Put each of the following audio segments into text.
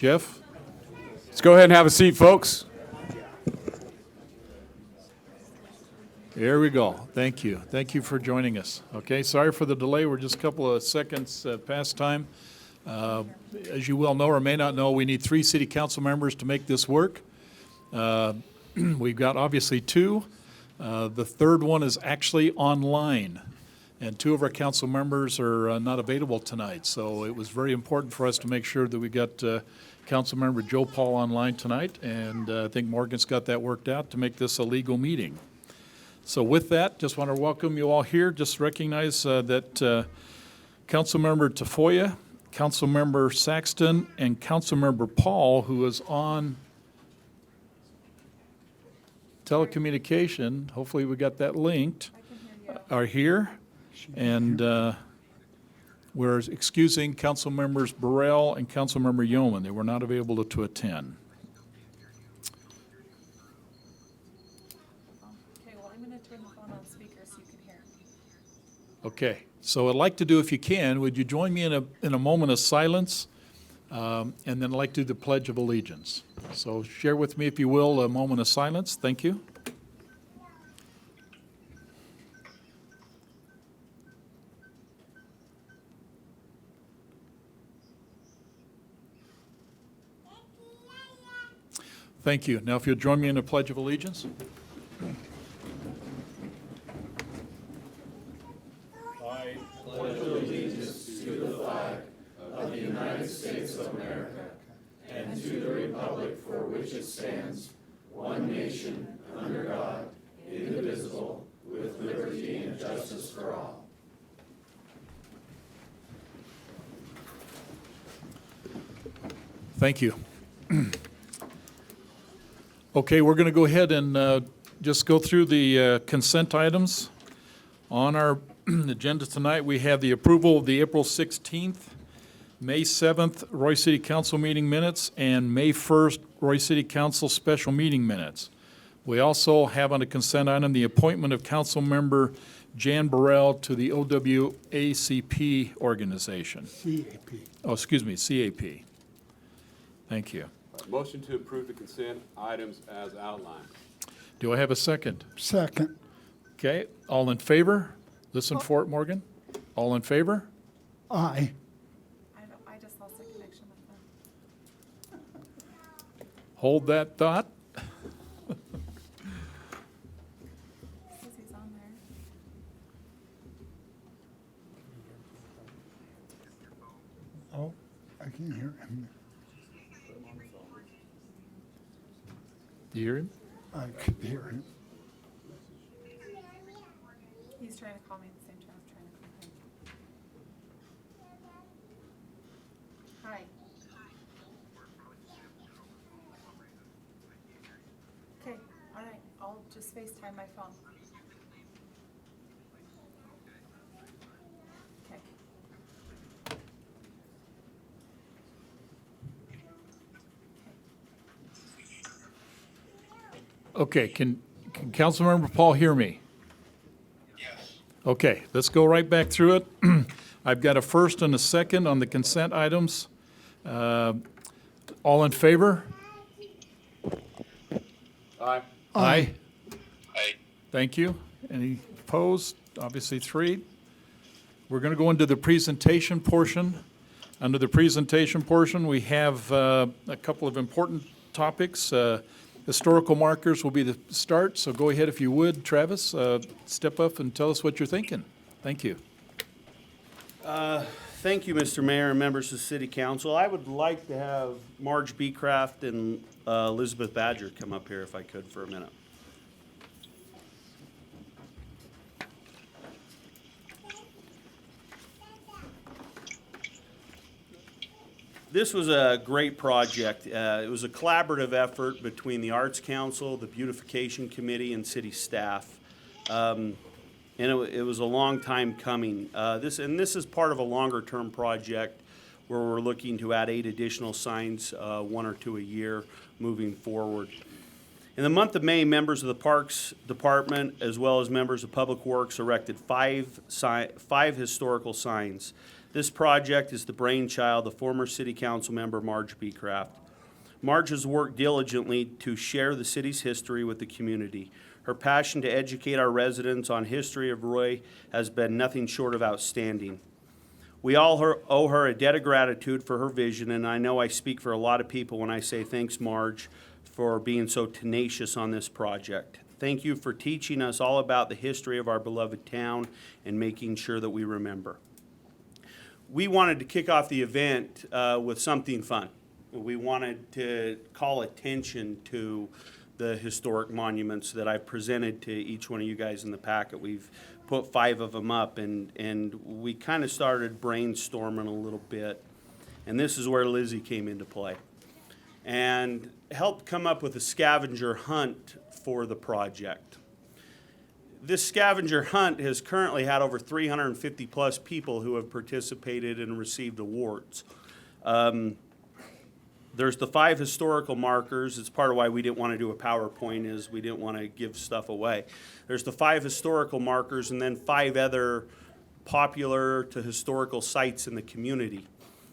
Jeff? Let's go ahead and have a seat, folks. There we go. Thank you. Thank you for joining us. Okay, sorry for the delay. We're just a couple of seconds past time. As you well know or may not know, we need 3 city council members to make this work. We've got obviously 2. The third one is actually online, and 2 of our council members are not available tonight. So it was very important for us to make sure that we got council member Joe Paul online tonight, and I think Morgan's got that worked out to make this a legal meeting. So with that, just want to welcome you all here. Just recognize that Councilmember Tafoya, Councilmember Saxton, and Councilmember Paul, who is on telecommunication, hopefully we got that linked, are here. And we're excusing Council Members Burrell and Councilmember Yeoman. They were not available to attend. Okay, well, I'm going to turn the phone on speaker so you can hear me. Okay, so I'd like to do, if you can, would you join me in a moment of silence? And then I'd like to do the Pledge of Allegiance. So share with me, if you will, a moment of silence. Thank you. Thank you. Now, if you'll join me in a Pledge of Allegiance. I pledge allegiance to the flag of the United States of America and to the republic for which it stands, one nation, under God, indivisible, with liberty and justice for all. Thank you. Okay, we're going to go ahead and just go through the consent items. On our agenda tonight, we have the approval of the April 16th, May 7th Roy City Council meeting minutes, and May 1st Roy City Council special meeting minutes. We also have on the consent item the appointment of Council Member Jan Burrell to the OWACP organization. CAP. Oh, excuse me, CAP. Thank you. Motion to approve the consent items as outlined. Do I have a second? Second. Okay, all in favor? Listen for it, Morgan. All in favor? Aye. I just lost a connection with them. Hold that thought. Says he's on there. Oh, I can hear him. Do you hear him? I could hear him. He's trying to call me at the same time I'm trying to call him. Hi. Okay, all right, I'll just FaceTime my phone. Okay. Okay, can Councilmember Paul hear me? Yes. Okay, let's go right back through it. I've got a first and a second on the consent items. All in favor? Aye. Aye. Aye. Thank you. Any opposed? Obviously 3. We're going to go into the presentation portion. Under the presentation portion, we have a couple of important topics. Historical markers will be the start, so go ahead if you would. Travis, step up and tell us what you're thinking. Thank you. Thank you, Mr. Mayor and members of the City Council. I would like to have Marge Beecraft and Elizabeth Badger come up here if I could for a minute. This was a great project. It was a collaborative effort between the Arts Council, the Beautification Committee, and city staff. And it was a long time coming. This is part of a longer-term project where we're looking to add 8 additional signs, 1 or 2 a year, moving forward. In the month of May, members of the Parks Department, as well as members of Public Works, erected five historical signs. This project is the brainchild of former City Council member Marge Beecraft. Marge has worked diligently to share the city's history with the community. Her passion to educate our residents on history of Roy has been nothing short of outstanding. We all owe her a debt of gratitude for her vision, and I know I speak for a lot of people when I say thanks, Marge, for being so tenacious on this project. Thank you for teaching us all about the history of our beloved town and making sure that we remember. We wanted to kick off the event with something fun. We wanted to call attention to the historic monuments that I've presented to each one of you guys in the packet. We've put 5 of them up, and we kind of started brainstorming a little bit. And this is where Lizzie came into play and helped come up with a scavenger hunt for the project. This scavenger hunt has currently had over 350 plus people who have participated and received awards. There's the 5 historical markers. It's part of why we didn't want to do a PowerPoint, is we didn't want to give stuff away. There's the 5 historical markers and then 5 other popular to historical sites in the community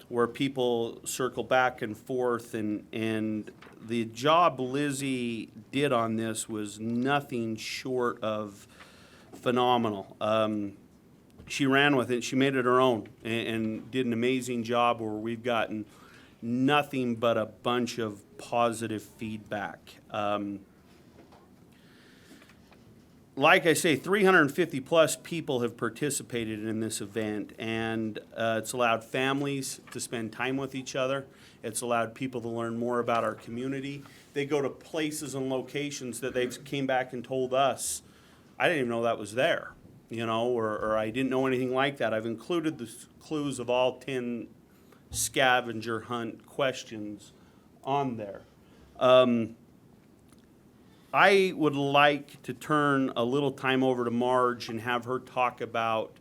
where people circle back and forth, and the job Lizzie did on this was nothing short of phenomenal. She ran with it. She made it her own and did an amazing job where we've gotten nothing but a bunch of positive feedback. Like I say, 350 plus people have participated in this event, and it's allowed families to spend time with each other. It's allowed people to learn more about our community. They go to places and locations that they've came back and told us, I didn't even know that was there, you know, or I didn't know anything like that. I've included the clues of all 10 scavenger hunt questions on there. I would like to turn a little time over to Marge and have her talk about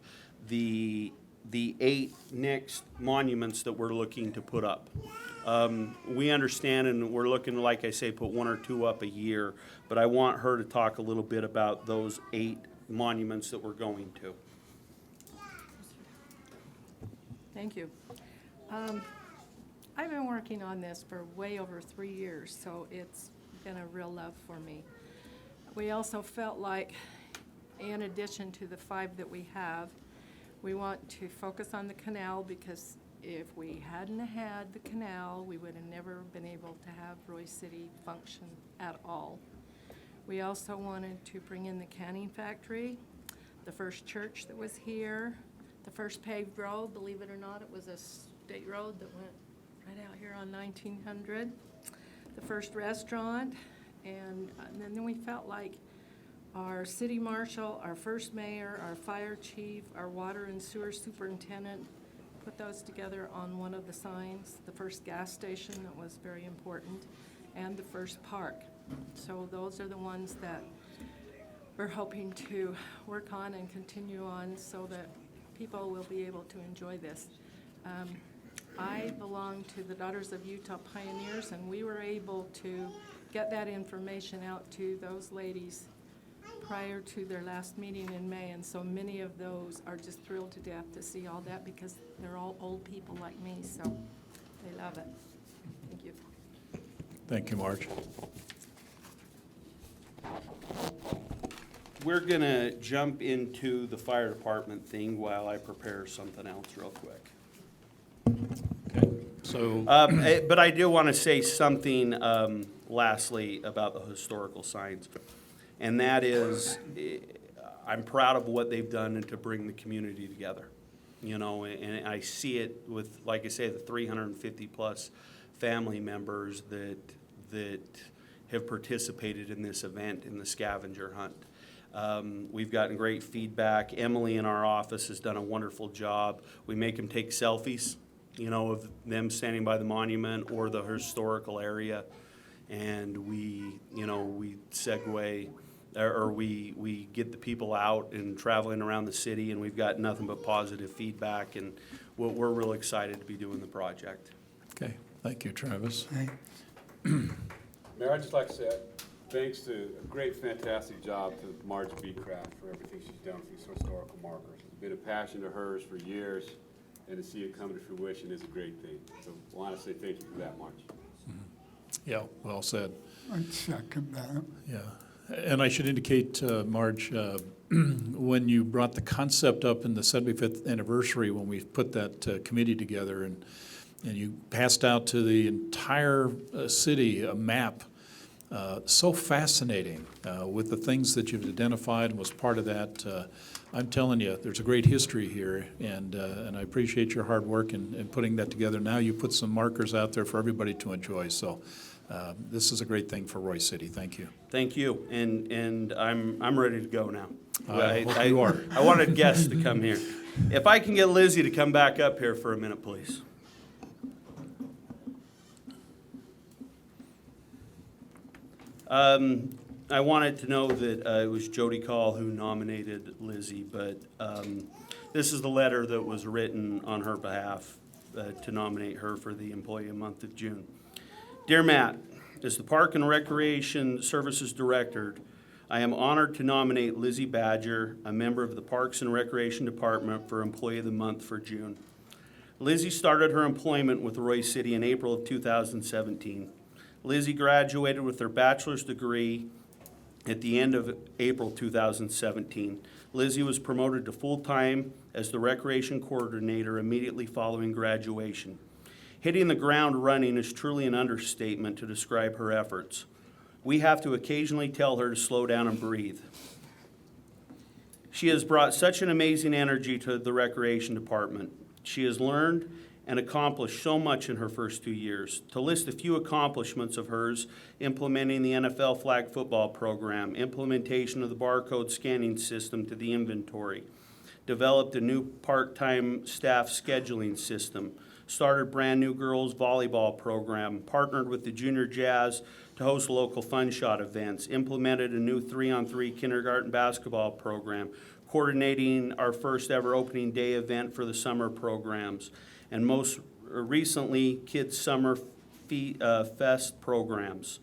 the 8 next monuments that we're looking to put up. We understand, and we're looking, like I say, put 1 or 2 up a year, but I want her to talk a little bit about those 8 monuments that we're going to. Thank you. I've been working on this for way over 3 years, so it's been a real love for me. We also felt like, in addition to the 5 that we have, we want to focus on the canal, because if we hadn't had the canal, we would have never been able to have Roy City function at all. We also wanted to bring in the canning factory, the first church that was here, the first paved road. Believe it or not, it was a state road that went right out here on 1900. The first restaurant, and then we felt like our city marshal, our first mayor, our fire chief, our water and sewer superintendent put those together on one of the signs, the first gas station that was very important, and the first park. So those are the ones that we're hoping to work on and continue on so that people will be able to enjoy this. I belong to the Daughters of Utah Pioneers, and we were able to get that information out to those ladies prior to their last meeting in May, and so many of those are just thrilled to death to see all that, because they're all old people like me, so they love it. Thank you. Thank you, Marge. We're gonna jump into the fire department thing while I prepare something else real quick. Okay, so, But I do want to say something lastly about the historical signs. And that is, I'm proud of what they've done to bring the community together. You know, and I see it with, like I say, the 350 plus family members that have participated in this event, in the scavenger hunt. We've gotten great feedback. Emily in our office has done a wonderful job. We make them take selfies, you know, of them standing by the monument or the historical area. And we, you know, we segue, or we get the people out and traveling around the city, and we've got nothing but positive feedback, and we're real excited to be doing the project. okay, thank you, Travis. Mayor, I'd just like to say thanks to a great, fantastic job to Marge Beecraft for everything she's done with these historical markers. It's been a passion of hers for years, and to see it come to fruition is a great thing. So I want to say thank you for that, March. Yeah, well said. I'd second that. Yeah, and I should indicate, Marge, when you brought the concept up in the 75th anniversary, when we put that committee together, and you passed out to the entire city a map, so fascinating with the things that you've identified and was part of that. I'm telling you, there's a great history here, and I appreciate your hard work in putting that together. Now you put some markers out there for everybody to enjoy, so this is a great thing for Royce City. Thank you. Thank you, and I'm ready to go now. I hope you are. I wanted guests to come here. If I can get Lizzie to come back up here for a minute, please. I wanted to know that it was Jody Call who nominated Lizzie, but this is the letter that was written on her behalf to nominate her for the Employee of the Month of June. Dear Matt, as the Park and Recreation Services Director, I am honored to nominate Lizzie Badger, a member of the Parks and Recreation Department, for Employee of the Month for June. Lizzie started her employment with Royce City in April of 2017. Lizzie graduated with her bachelor's degree at the end of April 2017. Lizzie was promoted to full-time as the recreation coordinator immediately following graduation. Hitting the ground running is truly an understatement to describe her efforts. We have to occasionally tell her to slow down and breathe. She has brought such an amazing energy to the recreation department. She has learned and accomplished so much in her first 2 years. To list a few accomplishments of hers: implementing the NFL flag football program, implementation of the barcode scanning system to the inventory, developed a new part-time staff scheduling system, started brand new girls volleyball program, partnered with the Junior Jazz to host local fun shot events, implemented a new 3-on-3 kindergarten basketball program, coordinating our first ever opening day event for the summer programs, and most recently, Kids Summer Fest programs.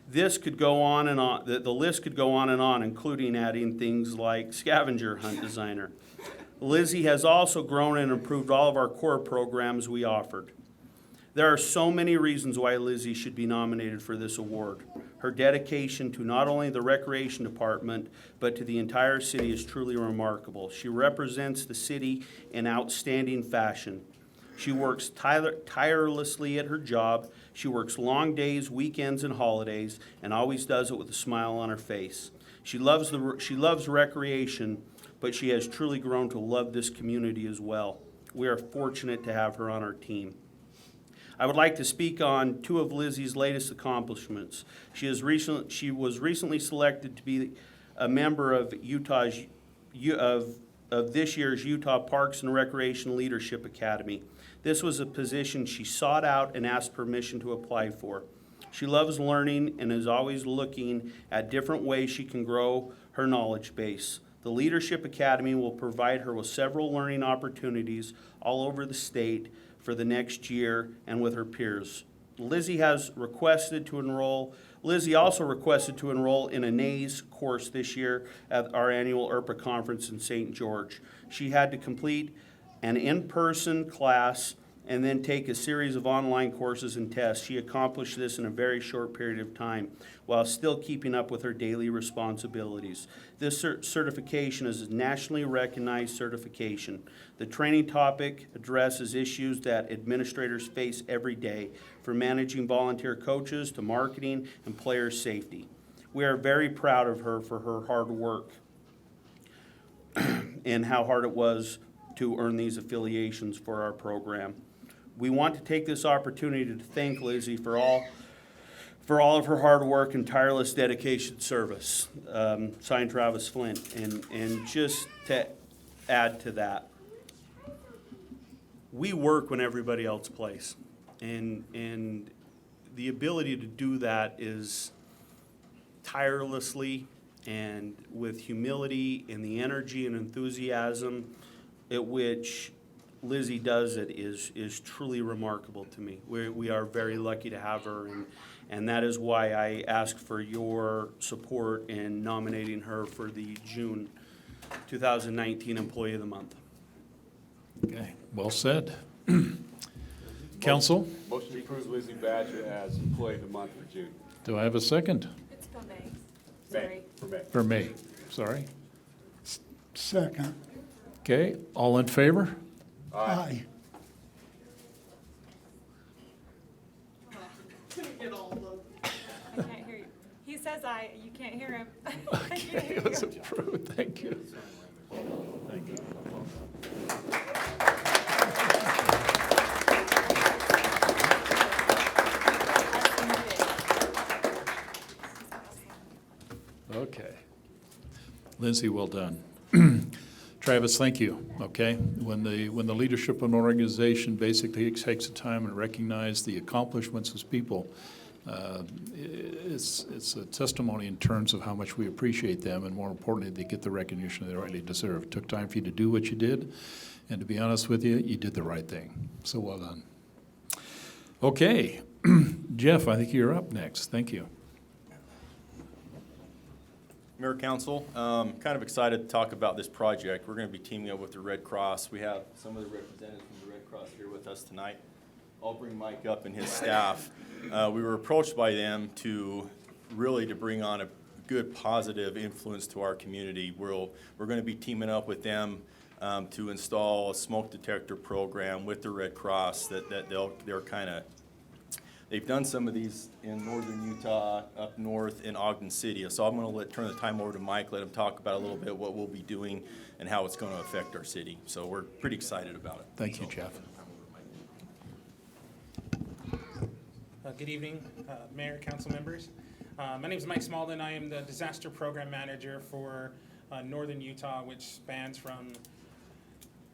This could go on and on. The list could go on, including adding things like scavenger hunt designer. Lizzie has also grown and improved all of our core programs we offered. There are so many reasons why Lizzie should be nominated for this award. Her dedication to not only the recreation department, but to the entire city is truly remarkable. She represents the city in outstanding fashion. She works tirelessly at her job. She works long days, weekends, and holidays, and always does it with a smile on her face. She loves recreation, but she has truly grown to love this community as well. We are fortunate to have her on our team. I would like to speak on two of Lizzie's latest accomplishments. She was recently selected to be a member of this year's Utah Parks and Recreation Leadership Academy. This was a position she sought out and asked permission to apply for. She loves learning and is always looking at different ways she can grow her knowledge base. The Leadership Academy will provide her with several learning opportunities all over the state for the next year and with her peers. Lizzie also requested to enroll in a NAES course this year at our annual IRPA conference in St. George. She had to complete an in-person class and then take a series of online courses and tests. She accomplished this in a very short period of time while still keeping up with her daily responsibilities. This certification is a nationally recognized certification. The training topic addresses issues that administrators face every day, from managing volunteer coaches to marketing and player safety. We are very proud of her for her hard work and how hard it was to earn these affiliations for our program. We want to take this opportunity to thank Lizzie for all of her hard work and tireless dedication service. Signed, Travis Flint. And just to add to that, we work when everybody else plays. And the ability to do that is tirelessly and with humility and the energy and enthusiasm at which Lizzie does it is truly remarkable to me. We are very lucky to have her, and that is why I ask for your support in nominating her for the June 2019 Employee of the Month. Okay, well said. Council, Motion to approve Lizzie Badger as Employee of the Month for June. do I have a second? It's for May. May, for May. For May, sorry. Second. Okay, all in favor? Aye. I can't hear you. He says aye, you can't hear him. I can't Okay, hear it was you. approved, thank you. Thank you. Okay. Lindsay, well done. Travis, thank you, okay? When the leadership of an organization basically takes the time and recognize the accomplishments of people, it's a testimony in terms of how much we appreciate them, and more importantly, they get the recognition they rightly deserve. It took time for you to do what you did, and to be honest with you, you did the right thing. So well done. Okay, Jeff, I think you're up next. Thank you. Mayor, Council, kind of excited to talk about this project. We're going to be teaming up with the Red Cross. We have some of the representatives from the Red Cross here with us tonight. I'll bring Mike up and his staff. We were approached by them to bring on a good positive influence to our community. We're going to be teaming up with them to install a smoke detector program with the Red Cross they've done some of these in northern Utah, up north in Ogden City. So I'm going to turn the time over to Mike, let him talk about a little bit what we'll be doing and how it's going to affect our city. So we're pretty excited about it. Thank you, Jeff. Good evening, Mayor, council members. My name is Mike Smalden. I am the Disaster Program Manager for Northern Utah, which spans from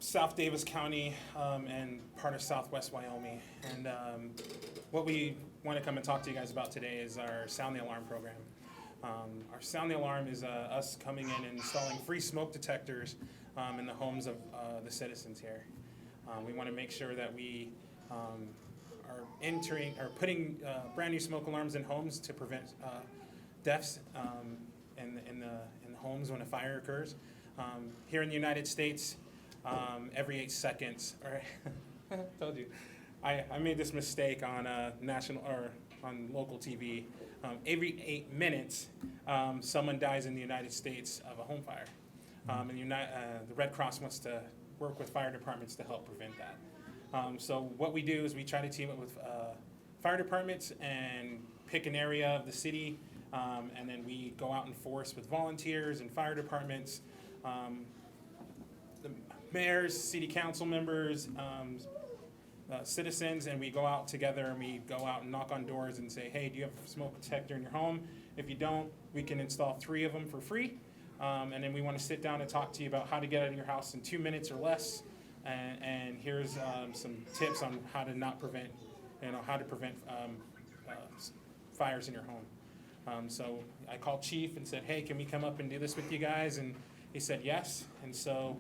South Davis County and part of Southwest Wyoming. And what we want to come and talk to you guys about today is our Sound the Alarm program. Our Sound the Alarm is us coming in and installing free smoke detectors in the homes of the citizens here. We want to make sure that we are putting brand new smoke alarms in homes to prevent deaths in the homes when a fire occurs. Here in the United States, every 8 seconds, or I told you, I made this mistake on national or on local TV. Every 8 minutes, someone dies in the United States of a home fire. And the Red Cross wants to work with fire departments to help prevent that. So what we do is we try to team up with fire departments and pick an area of the city, and then we go out and force with volunteers and fire departments, the mayors, city council members, citizens, and we go out together and we go out and knock on doors and say, hey, do you have a smoke detector in your home? If you don't, we can install 3 of them for free. And then we want to sit down and talk to you about how to get out of your house in 2 minutes or less. And here's some tips on how to prevent fires in your home. So I called Chief and said, hey, can we come up and do this with you guys? And he said yes. And so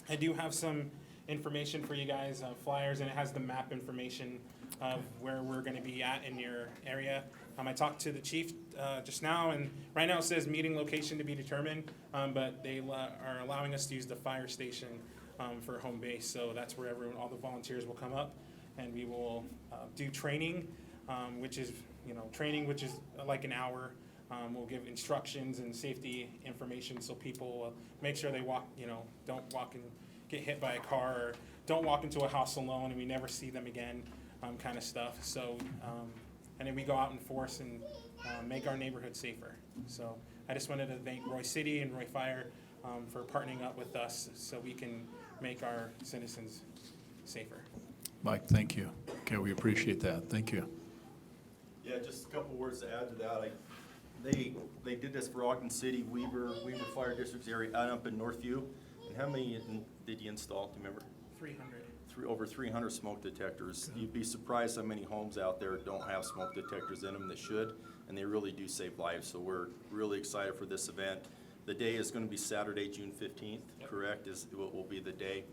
I do have some information for you guys, flyers, and it has the map information of where we're going to be at in your area. I talked to the chief just now, and right now it says meeting location to be determined, but they are allowing us to use the fire station for home base. So that's where all the volunteers will come up, and we will do training, which is like an hour. We'll give instructions and safety information so people make sure they don't walk and get hit by a car, or don't walk into a house alone and we never see them again, kind of stuff. So, and then we go out and force and make our neighborhood safer. So I just wanted to thank Roy City and Roy Fire for partnering up with us so we can make our citizens safer. Mike, thank you. Okay, we appreciate that. Thank you. Yeah, just a couple words to add to that. They did this for Ogden City, Weaver Fire District's area, out up in Northview. And how many did you install, do you remember? 300. Over 300 smoke detectors. You'd be surprised how many homes out there don't have smoke detectors in them that should, and they really do save lives. So we're really excited for this event. The day is going to be Saturday, June 15th, correct, will be the day.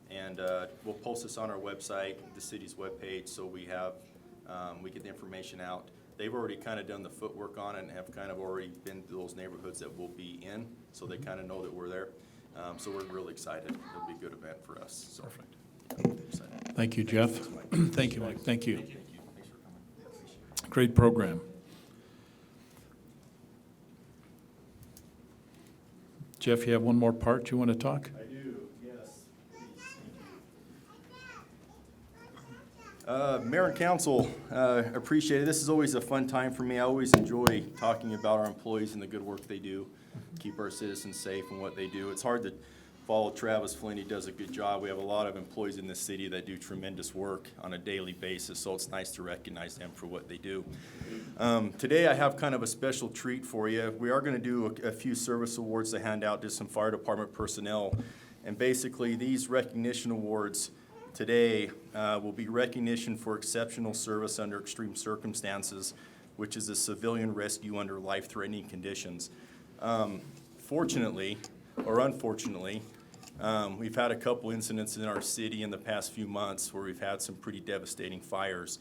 And we'll post this on our website, the city's webpage, so we get the information out. They've already kind of done the footwork on it and have kind of already been to those neighborhoods that we'll be in, so they kind of know that we're there. So we're really excited. It'll be a good event for us. So, Perfect. excited. Thank you, Jeff. Thank you, Mike. Thank you. Thank you. Thanks for coming. Appreciate it. Great program. Jeff, you have one more part you want to talk? I do, yes. Mayor and council, appreciate it. This is always a fun time for me. I always enjoy talking about our employees and the good work they do, keep our citizens safe and what they do. It's hard to follow Travis Flynn. He does a good job. We have a lot of employees in this city that do tremendous work on a daily basis, so it's nice to recognize them for what they do. Today I have kind of a special treat for you. We are going to do a few service awards to hand out to some fire department personnel. And basically, these recognition awards today will be recognition for exceptional service under extreme circumstances, which is a civilian rescue under life-threatening conditions. Fortunately, or unfortunately, we've had a couple incidents in our city in the past few months where we've had some pretty devastating fires.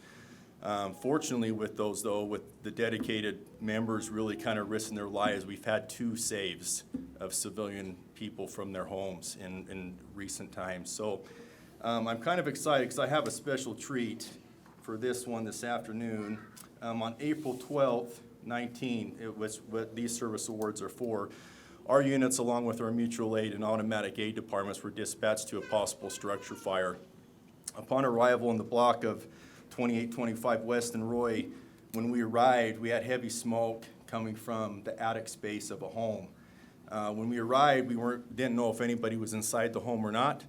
Fortunately with those though, with the dedicated members really kind of risking their lives, we've had 2 saves of civilian people from their homes in recent times. So I'm kind of excited because I have a special treat for this one this afternoon. On April 12th, 19, it was what these service awards are for. Our units, along with our mutual aid and automatic aid departments, were dispatched to a possible structure fire. Upon arrival in the block of 2825 West and Roy, when we arrived, we had heavy smoke coming from the attic space of a home. When we arrived, didn't know if anybody was inside the home or not.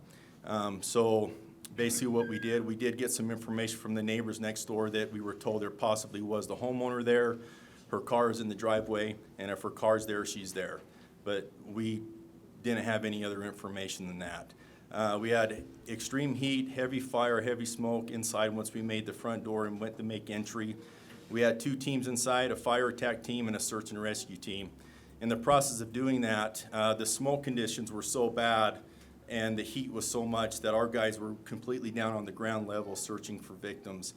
So basically what we did get some information from the neighbors next door that we were told there possibly was the homeowner there, her car is in the driveway, and if her car's there, she's there. But we didn't have any other information than that. We had extreme heat, heavy fire, heavy smoke inside once we made the front door and went to make entry. We had 2 teams inside, a fire attack team and a search and rescue team. In the process of doing that, the smoke conditions were so bad and the heat was so much that our guys were completely down on the ground level searching for victims.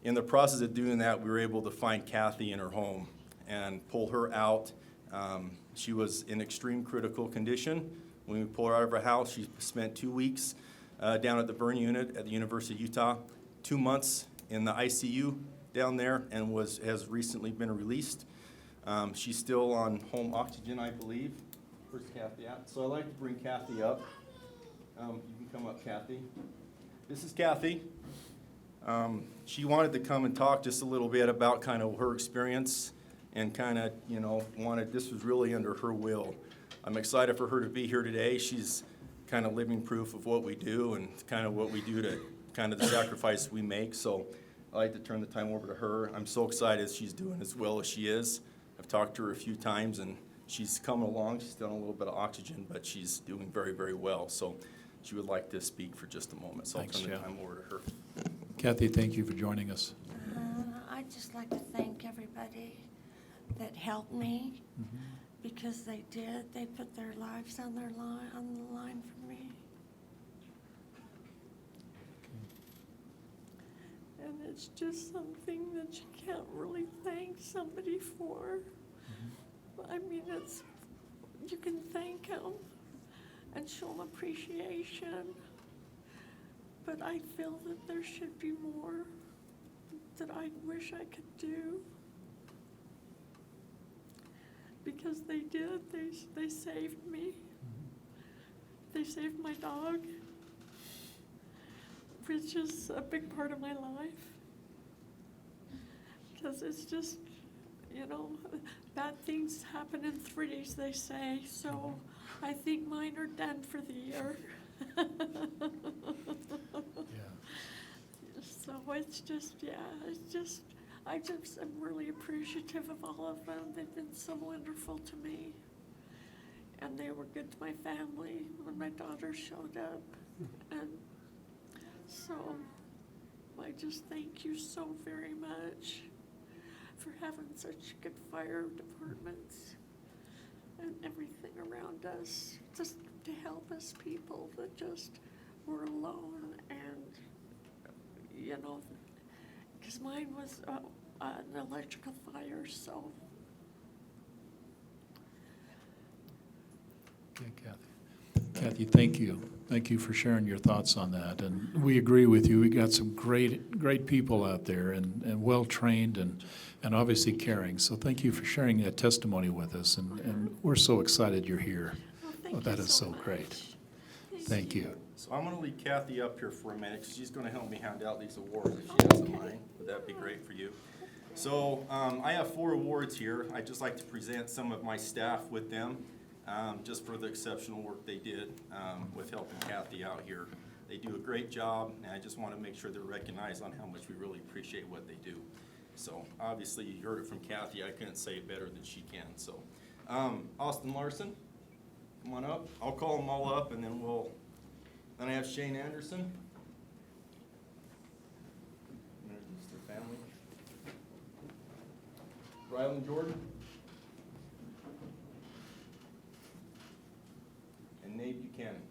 In the process of doing that, we were able to find Kathy in her home and pull her out. She was in extreme critical condition. When we pulled her out of her house, she spent 2 weeks down at the burn unit at the University of Utah, 2 months in the ICU down there, and has recently been released. She's still on home oxygen, I believe. Where's Kathy at? So I'd like to bring Kathy up. You can come up, Kathy. This is Kathy. She wanted to come and talk just a little bit about kind of her experience and kind of, this was really under her will. I'm excited for her to be here today. She's kind of living proof of what we do and kind of what we do to kind of the sacrifice we make. So I'd like to turn the time over to her. I'm so excited she's doing as well as she is. I've talked to her a few times and she's coming along. She's done a little bit of oxygen, but she's doing very, very well. So she would like to speak for just a moment. So Thanks, I'll turn the Jeff. time over to her. Kathy, thank you for joining us. I'd just like to thank everybody that helped me because they did. They put their lives on the line for me. And it's just something that you can't really thank somebody for. I mean, you can thank them and show them appreciation. But I feel that there should be more that I wish I could do. Because they did, they saved me. They saved my dog, which is a big part of my life. Because it's just, bad things happen in threes, they say, so I think mine are done for the year. So I just am really appreciative of all of them. They've been so wonderful to me. And they were good to my family when my daughter showed up. And so I just thank you so very much for having such good fire departments and everything around us, just to help us people that just were alone. And because mine was an electrical fire, so. Okay, Kathy. Kathy, thank you. Thank you for sharing your thoughts on that. And we agree with you. We got some great people out there and well-trained and obviously caring. So thank you for sharing that testimony with us. And we're so excited you're here. Well, thank Well, that you is so great. much. Thank you. So I'm gonna leave Kathy up here for a minute, because she's gonna help me hand out these awards if she doesn't mind. Would that be great for you? So, I have 4 awards here. I'd just like to present some of my staff with them, just for the exceptional work they did, with helping Kathy out here. They do a great job, and I just wanna make sure they're recognized on how much we really appreciate what they do. So, obviously, you heard it from Kathy. I couldn't say it better than she can, so. Austin Larson, come on up. I'll call them all up, and then then I have Shane Anderson. Introduce their family. Rylan Jordan. And Nate Buchanan.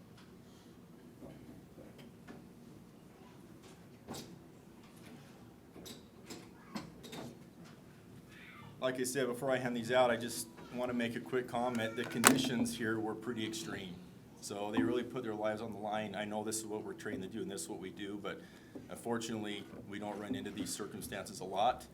Like I said, before I hand these out, I just want to make a quick comment. The conditions here were pretty extreme. So they really put their lives on the line. I know this is what we're trained to do and this is what we do, but unfortunately, we don't run into these circumstances a lot.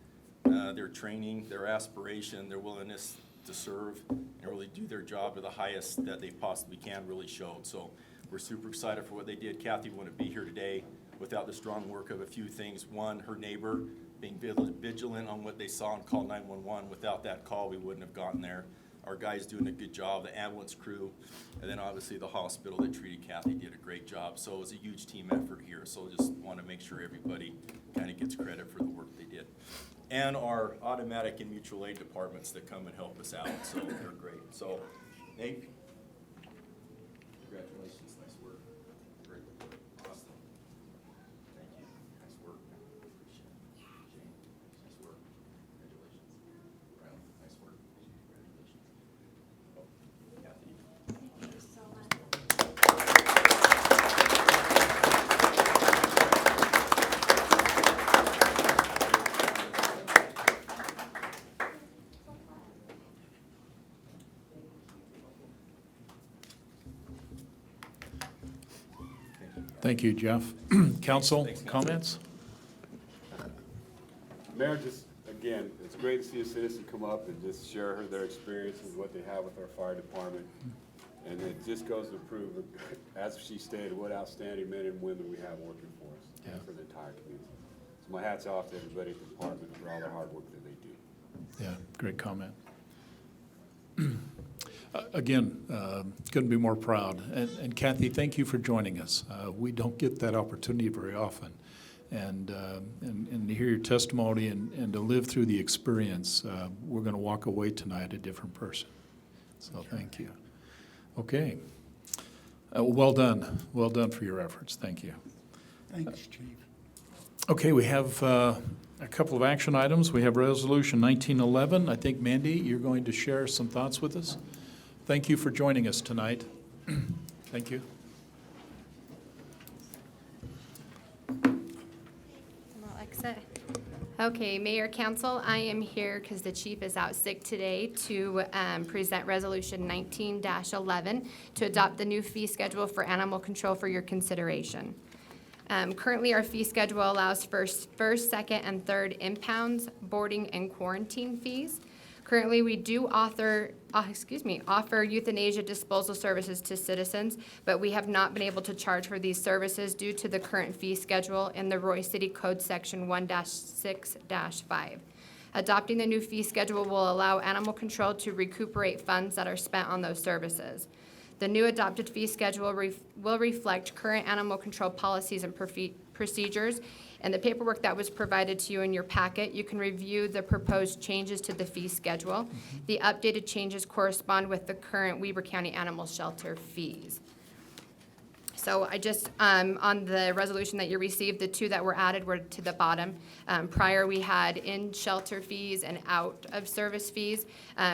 Their training, their aspiration, their willingness to serve and really do their job to the highest that they possibly can really showed. So we're super excited for what they did. Kathy wouldn't be here today without the strong work of a few things. One, her neighbor being vigilant on what they saw and call 911. Without that call, we wouldn't have gotten there. Our guys doing a good job, the ambulance crew, and then obviously the hospital that treated Kathy did a great job. So it was a huge team effort here. So just want to make sure everybody kind of gets credit for the work they did. And our automatic and mutual aid departments that come and help us out. So they're great. So Nate, congratulations, nice work. Great work. Awesome. Thank you. Nice work. Appreciate it. Shane, nice work. Congratulations. Riley, nice work. Congratulations. Oh, Kathy. Thank you so much. Thank you, Jeff. Council, Thanks, Council. comments? Mayor, just, again, it's great to see a citizen come up and just share their experiences, what they have with our fire department. And it just goes to prove, as she stated, what outstanding men and women we have working for us and Yeah. for the entire community. So my hat's off to everybody at the department for all the hard work that they do. Yeah, great comment. Again, couldn't be more proud. And Kathy, thank you for joining us. We don't get that opportunity very often. And to hear your testimony and to live through the experience, we're going to walk away tonight a different person. So thank you. Okay. Well done. Well done for your efforts. Thank you. Thanks, Chief. Okay, we have a couple of action items. We have Resolution 1911. I think, Mandy, you're going to share some thoughts with us. Thank you for joining us tonight. Thank you. Alexa. Okay, Mayor, Council, I am here because the chief is out sick today to present Resolution 19-11 to adopt the new fee schedule for animal control for your consideration. Currently, our fee schedule allows for first, second, and third impounds, boarding, and quarantine fees. Currently, we do offer euthanasia disposal services to citizens, but we have not been able to charge for these services due to the current fee schedule in the Roy City Code Section 1-6-5. Adopting the new fee schedule will allow animal control to recuperate funds that are spent on those services. The new adopted fee schedule will reflect current animal control policies and procedures. And the paperwork that was provided to you in your packet, you can review the proposed changes to the fee schedule. The updated changes correspond with the current Weber County Animal Shelter fees. So I just, on the resolution that you received, the two that were added were to the bottom. Prior, we had in-shelter fees and out-of-service fees.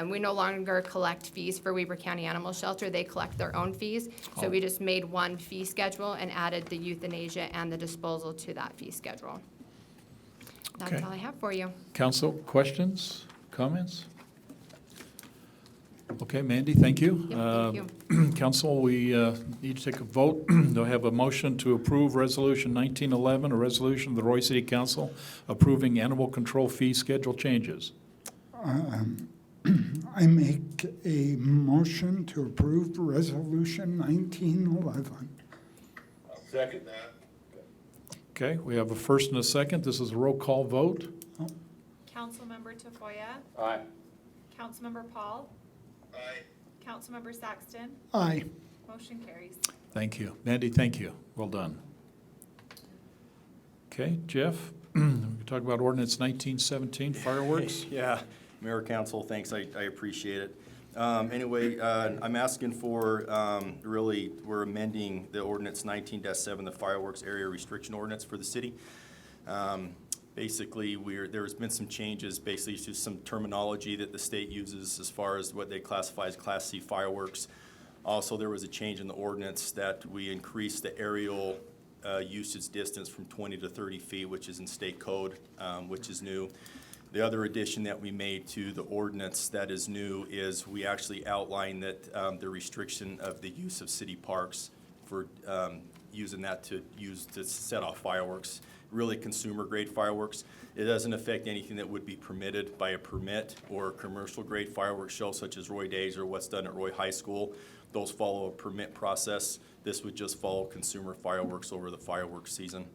We no longer collect fees for Weber County Animal Shelter. They collect their own fees. So we just made one fee schedule and added the euthanasia and the disposal to that fee schedule. That's Okay. all I have for you. Council, questions, comments? Okay, Mandy, thank you. Yep, thank Council, we need to take a vote. Do I have a motion to approve Resolution 1911, a resolution of the Roy City Council approving animal control fee schedule changes? I make a motion to approve Resolution 1911. Second. Okay, we have a first and a second. This is a roll call vote. Councilmember Tafoya, Aye. Councilmember Paul, Aye. Councilmember Saxton, Aye. motion carries. Thank you. Mandy, thank you. Well done. Okay, Jeff, we can talk about ordinance 1917, fireworks. Yeah, Mayor, Council, thanks, I appreciate it. Anyway, I'm asking for, really, we're amending the ordinance 19-7, the fireworks area restriction ordinance for the city. Basically, there's been some changes, basically to some terminology that the state uses as far as what they classify as Class C fireworks. Also, there was a change in the ordinance that we increased the aerial usage distance from 20 to 30 feet, which is in state code, which is new. The other addition that we made to the ordinance that is new is we actually outline that the restriction of the use of city parks for using that to set off fireworks, really consumer-grade fireworks. It doesn't affect anything that would be permitted by a permit or commercial-grade fireworks show such as Roy Days or what's done at Roy High School. Those follow a permit process. This would just follow consumer fireworks over the fireworks season.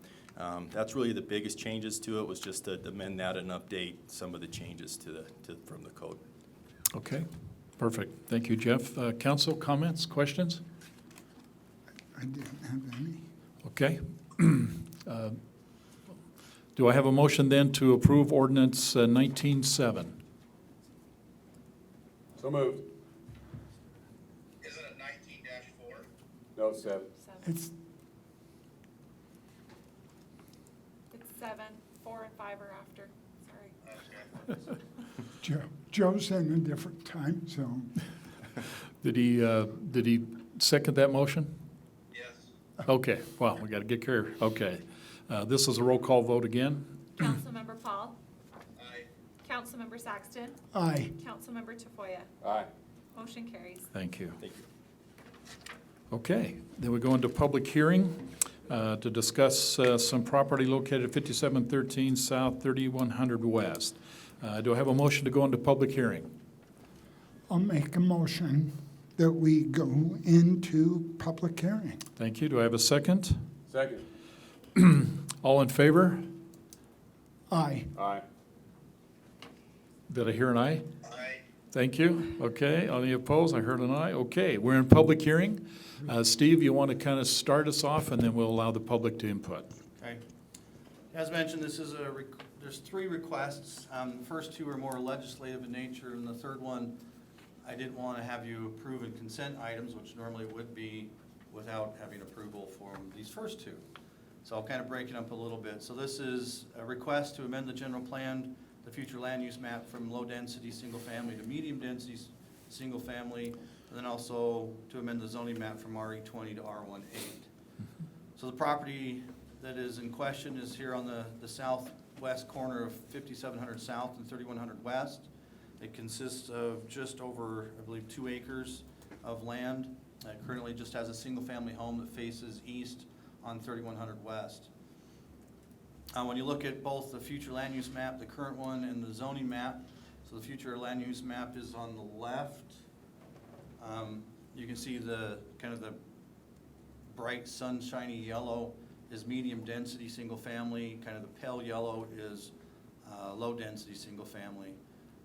That's really the biggest changes to it, was just to amend that and update some of the changes from the code. Okay, perfect. Thank you, Jeff. Council, comments, questions? I didn't have any. Okay. Do I have a motion then to approve ordinance 19-7? So moved. Isn't it 19-4? No, 7. It's, It's 7, 4 and 5 are after, sorry. Joe's in a different time zone. Did he second that motion? Yes. Okay, well, we got to get care. Okay. This is a roll call vote again. Councilmember Paul, Aye. Councilmember Saxton, Aye. Councilmember Tafoya, Aye. motion carries. Thank you. Thank you. Okay, then we go into public hearing to discuss some property located at 5713 South, 3100 West. Do I have a motion to go into public hearing? I'll make a motion that we go into public hearing. Thank you. Do I have a second? Second. All in favor? Aye. Aye. Did I hear an aye? Aye. Thank you. Okay, any opposed? I heard an aye. Okay, we're in public hearing. Steve, you want to kind of start us off, and then we'll allow the public to input. Okay. As mentioned, this is there's 3 requests. The first 2 are more legislative in nature, and the third one, I didn't want to have you approve in consent items, which normally would be without having approval for these first 2. So I'll kind of break it up a little bit. So this is a request to amend the general plan, the future land use map from low-density single-family to medium-density single-family, and then also to amend the zoning map from RE20 to R18. So the property that is in question is here on the southwest corner of 5700 South and 3100 West. It consists of just over, I believe, 2 acres of land. It currently just has a single-family home that faces east on 3100 West. When you look at both the future land use map, the current one, and the zoning map, so the future land use map is on the left. You can see the kind of the bright sunshiny yellow is medium density single family, kind of the pale yellow is low density single family.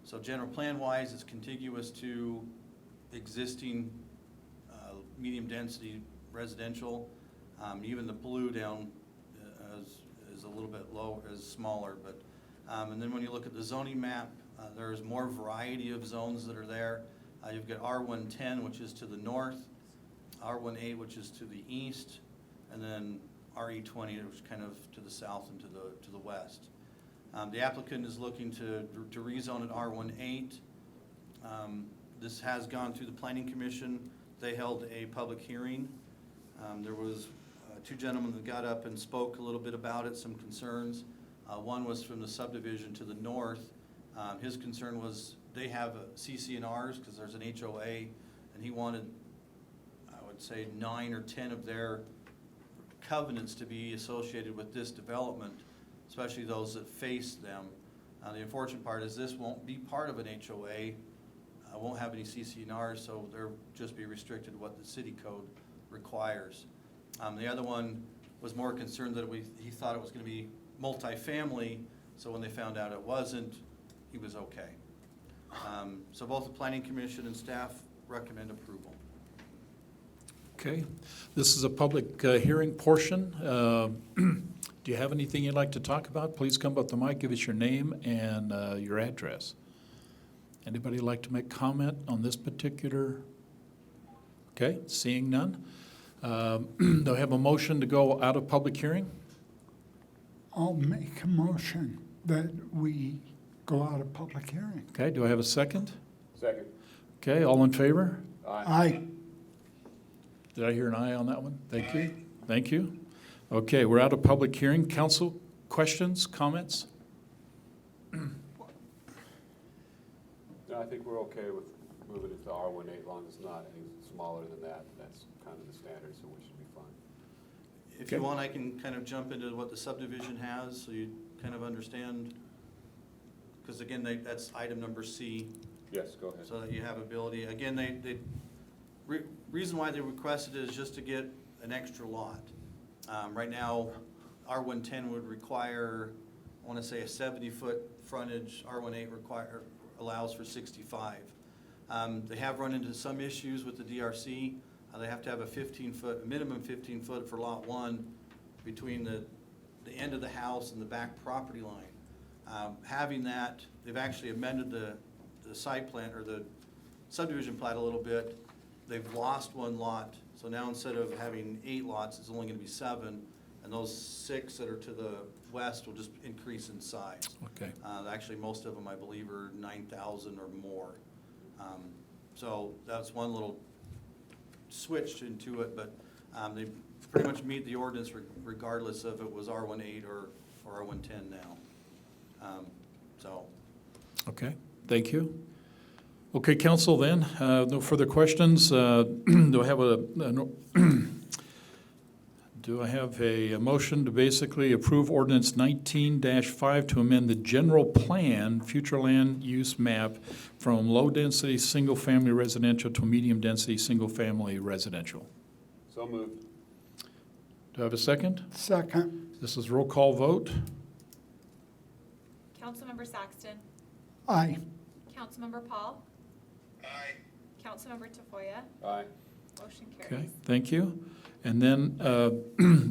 So general plan wise, it's contiguous to existing medium density residential. Even the blue down is a little bit low, is smaller, but and then when you look at the zoning map, there's more variety of zones that are there. You've got R110, which is to the north, R18, which is to the east, and then RE20, which is kind of to the south and to the west. The applicant is looking to rezone at R18. This has gone through the Planning Commission. They held a public hearing. There was 2 gentlemen that got up and spoke a little bit about it, some concerns. One was from the subdivision to the north. His concern was they have CC&Rs because there's an HOA, and he wanted, I would say, 9 or 10 of their covenants to be associated with this development, especially those that face them. The unfortunate part is this won't be part of an HOA, won't have any CC&Rs, so they'll just be restricted to what the city code requires. The other one was more concerned that he thought it was gonna be multifamily, so when they found out it wasn't, he was okay. So both the planning commission and staff recommend approval. Okay, this is a public hearing portion. Do you have anything you'd like to talk about? Please come up to the mic, give us your name and your address. Anybody like to make comment on this particular? Okay, seeing none. Do I have a motion to go out of public hearing? I'll make a motion that we go out of public hearing. Okay, do I have a second? Second. Okay, all in favor? Aye. Did I hear an aye on that one? Thank you. Thank you. Okay, we're out of public hearing. Council, questions, comments? No, I think we're okay with moving it to R18, as long as it's not any smaller than that. That's kind of the standard, so we should be fine. If you Okay. want, I can kind of jump into what the subdivision has, so you kind of understand. Because again, that's item number C, Yes, go ahead. so that you have ability. Again, reason why they requested it is just to get an extra lot. Right now, R110 would require, I want to say, a 70-foot frontage. R18 allows for 65. They have run into some issues with the DRC. They have to have a minimum 15 foot for lot 1 between the end of the house and the back property line. Having that, they've actually amended the site plan, or the subdivision plat a little bit. They've lost one lot, so now instead of having 8 lots, it's only gonna be 7, and those 6 that are to the west will just increase in size. Okay. Actually, most of them, I believe, are 9,000 or more. So that's one little switch into it, but they pretty much meet the ordinance regardless of it was R18 or R110 now. So, Okay, thank you. Okay, council then, no further questions. Do I have a motion to basically approve ordinance 19-5 to amend the general plan, future land use map from low-density, single-family residential to medium-density, single-family residential? So moved. Do I have a second? Second. This is roll call vote. Councilmember Saxton. Aye. Councilmember Paul. Aye. Councilmember Tafoya. Aye. Motion Okay, carries. thank you. And then,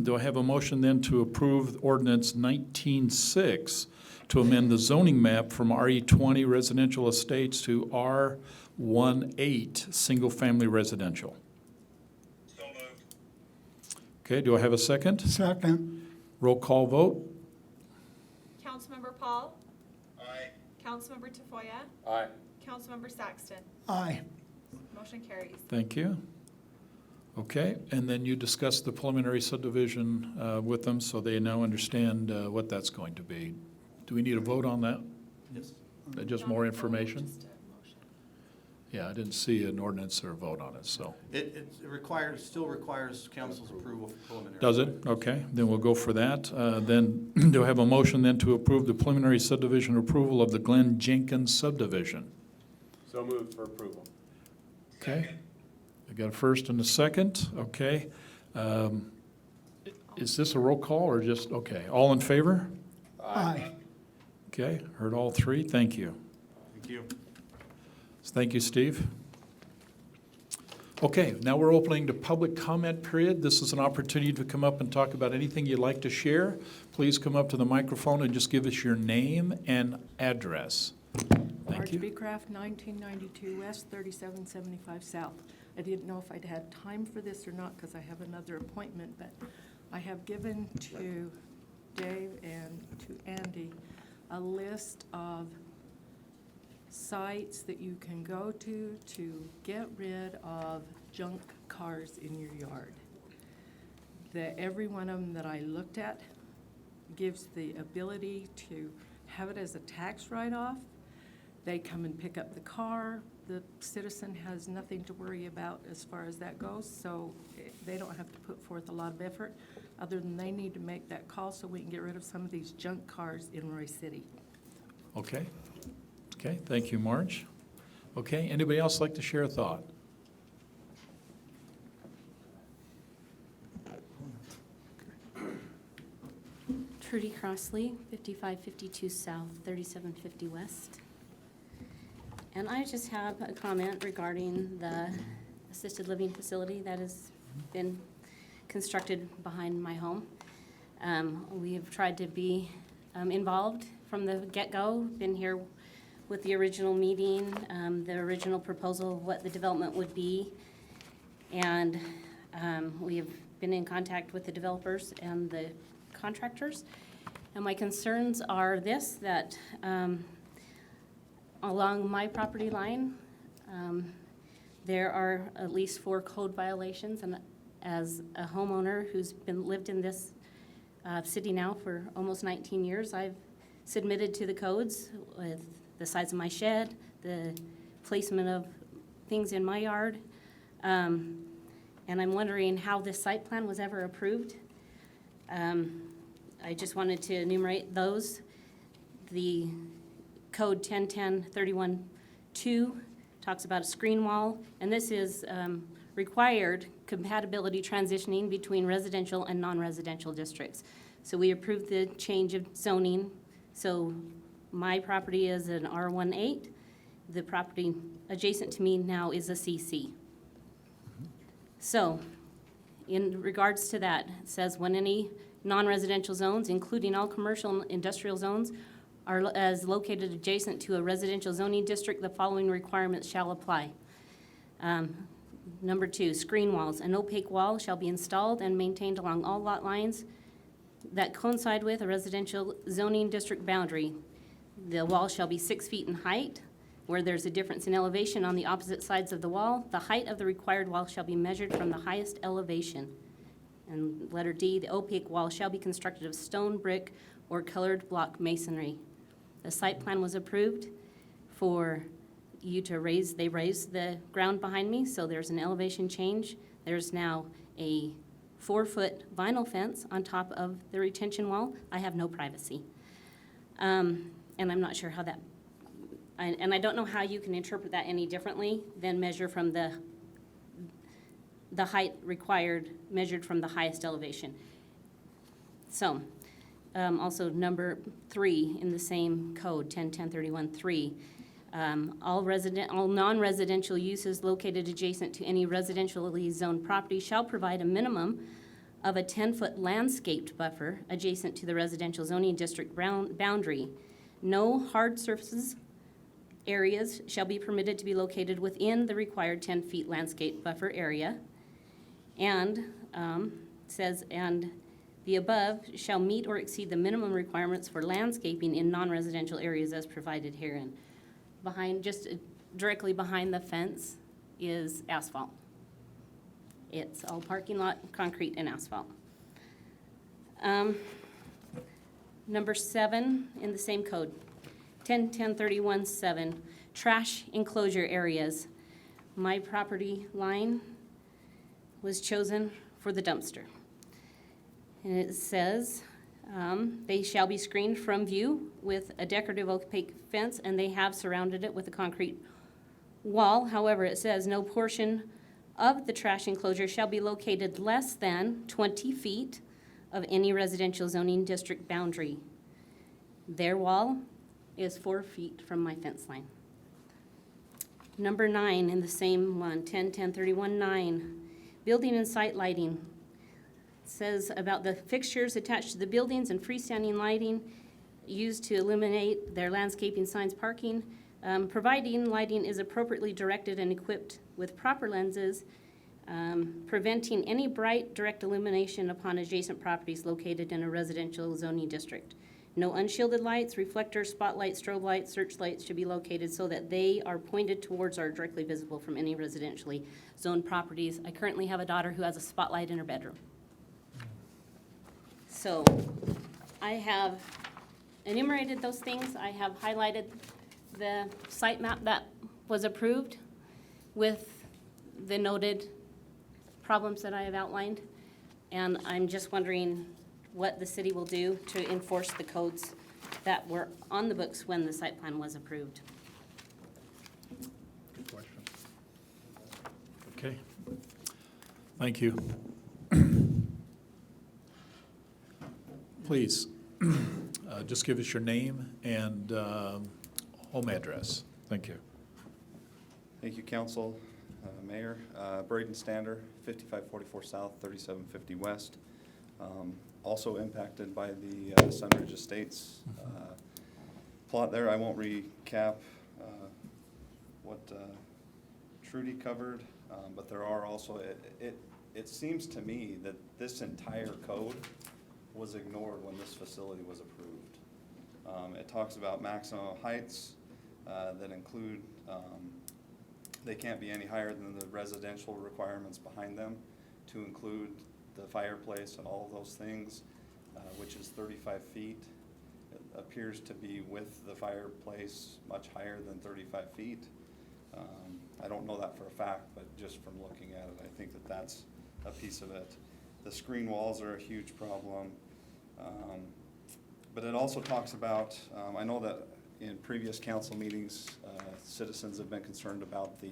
do I have a motion then to approve ordinance 19-6 to amend the zoning map from RE20 residential estates to R18 single-family residential? So moved. Okay, do I have a second? Second. Roll call vote. Councilmember Paul. Aye. Councilmember Tafoya. Aye. Councilmember Saxton. Aye. Motion carries. Thank you. Okay, and then you discuss the preliminary subdivision with them so they now understand what that's going to be. Do we need a vote on that? yes. Just Not more a vote, information? just a motion. Yeah, I didn't see an ordinance or a vote on it, so. It still requires council's approval for preliminary. Does it? Okay, then we'll go for that. Then, do I have a motion then to approve the preliminary subdivision approval of the Glenn Jenkins subdivision? So moved for approval. Okay, I got a first and a second, okay. Is this a roll call or just, okay, all in favor? Aye. Okay, heard all three, thank you. Thank you. Thank you, Steve. Okay, now we're opening the public comment period. This is an opportunity to come up and talk about anything you'd like to share. Please come up to the microphone and just give us your name and address. Thank Marge you. Beecraft, 1992 West, 3775 South. I didn't know if I'd had time for this or not because I have another appointment, but I have given to Dave and to Andy a list of sites that you can go to get rid of junk cars in your yard. Every one of them that I looked at gives the ability to have it as a tax write-off, They come and pick up the car. The citizen has nothing to worry about as far as that goes, so they don't have to put forth a lot of effort, other than they need to make that call so we can get rid of some of these junk cars in Roy City. Okay. Okay, thank you, Marge. Okay, anybody else like to share a thought? Trudy Crossley, 5552 South, 3750 West. And I just have a comment regarding the assisted living facility that has been constructed behind my home. We have tried to be involved from the get-go, been here with the original meeting, the original proposal of what the development would be. And we have been in contact with the developers and the contractors. And my concerns are this, that along my property line, there are at least 4 code violations. And as a homeowner who's lived in this city now for almost 19 years, I've submitted to the codes with the size of my shed, the placement of things in my yard. And I'm wondering how this site plan was ever approved. I just wanted to enumerate those. The code 1010-31-2 talks about a screen wall, and this is required compatibility transitioning between residential and non-residential districts. So we approved the change of zoning. So my property is an R18. The property adjacent to me now is a CC. So in regards to that, it says when any non-residential zones, including all commercial and industrial zones, are as located adjacent to a residential zoning district, the following requirements shall apply. Number 2, screen walls. An opaque wall shall be installed and maintained along all lot lines that coincide with a residential zoning district boundary. The wall shall be 6 feet in height. Where there's a difference in elevation on the opposite sides of the wall, the height of the required wall shall be measured from the highest elevation. And letter D, the opaque wall shall be constructed of stone, brick, or colored block masonry. The site plan was approved for you to raise, they raised the ground behind me, so there's an elevation change. There's now a 4-foot vinyl fence on top of the retention wall. I have no privacy. And I'm not sure how that, and I don't know how you can interpret that any differently than measure from the height required, measured from the highest elevation. So, also number 3 in the same code, 1010-31-3. All non-residential uses located adjacent to any residentially zoned property shall provide a minimum of a 10-foot landscaped buffer adjacent to the residential zoning district boundary. No hard surfaces areas shall be permitted to be located within the required 10 feet landscape buffer area. And says, and the above shall meet or exceed the minimum requirements for landscaping in non-residential areas as provided herein. Behind, just directly behind the fence is asphalt. It's all parking lot, concrete, and asphalt. Number 7 in the same code, 1010-31-7, trash enclosure areas. My property line was chosen for the dumpster. And it says, they shall be screened from view with a decorative opaque fence, and they have surrounded it with a concrete wall. However, it says no portion of the trash enclosure shall be located less than 20 feet of any residential zoning district boundary. Their wall is 4 feet from my fence line. Number 9 in the same one, 1010-31-9, building and site lighting. It says about the fixtures attached to the buildings and freestanding lighting used to illuminate their landscaping signs, parking, providing lighting is appropriately directed and equipped with proper lenses, preventing any bright direct illumination upon adjacent properties located in a residential zoning district. No unshielded lights, reflectors, spotlights, strobe lights, searchlights should be located so that they are pointed towards or directly visible from any residentially zoned properties. I currently have a daughter who has a spotlight in her bedroom. So I have enumerated those things. I have highlighted the site map that was approved with the noted problems that I have outlined. And I'm just wondering what the city will do to enforce the codes that were on the books when the site plan was approved. Good question. Okay. Thank you. Please, just give us your name and home address. Thank you. Thank you, Council, Mayor. Braden Stander, 5544 South, 3750 West. Also impacted by the Sunridge Estates plot there. I won't recap what Trudy covered, but there are also, it seems to me that this entire code was ignored when this facility was approved. It talks about maximum heights that include, they can't be any higher than the residential requirements behind them, to include the fireplace and all of those things, which is 35 feet. It appears to be with the fireplace much higher than 35 feet. I don't know that for a fact, but just from looking at it, I think that that's a piece of it. The screen walls are a huge problem. But it also talks about, I know that in previous council meetings, citizens have been concerned about the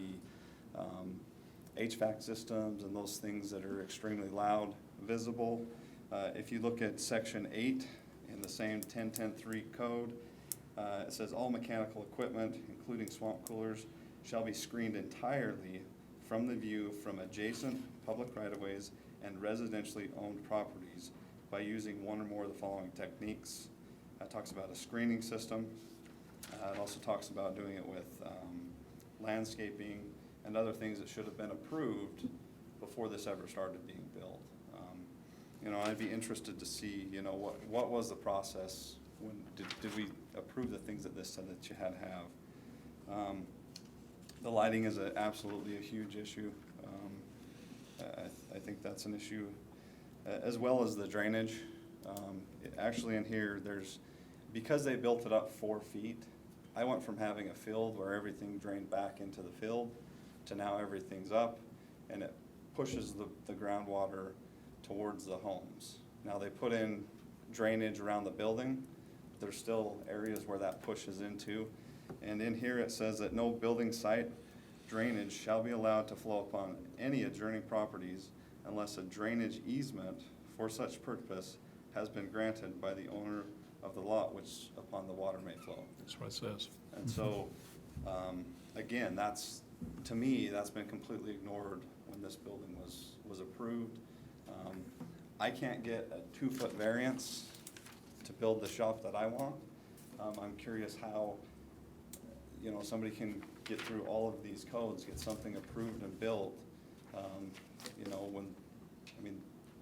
HVAC systems and those things that are extremely loud, visible. If you look at section 8 in the same 10.10.3 code, it says all mechanical equipment, including swamp coolers, shall be screened entirely from the view from adjacent public right-of-ways and residentially owned properties by using one or more of the following techniques. It talks about a screening system. It also talks about doing it with landscaping and other things that should have been approved before this ever started being built. I'd be interested to see, what was the process when did we approve the things that this said that you had to have? The lighting is absolutely a huge issue. I think that's an issue, as well as the drainage. Actually in here, because they built it up 4 feet, I went from having a field where everything drained back into the field to now everything's up, and it pushes the groundwater towards the homes. Now they put in drainage around the building. There's still areas where that pushes into. And in here it says that no building site drainage shall be allowed to flow upon any adjoining properties unless a drainage easement for such purpose has been granted by the owner of the lot which upon the water may flow. That's what it says. And so, again, to me, that's been completely ignored when this building was approved. I can't get a 2-foot variance to build the shop that I want. I'm curious how, somebody can get through all of these codes, get something approved and built,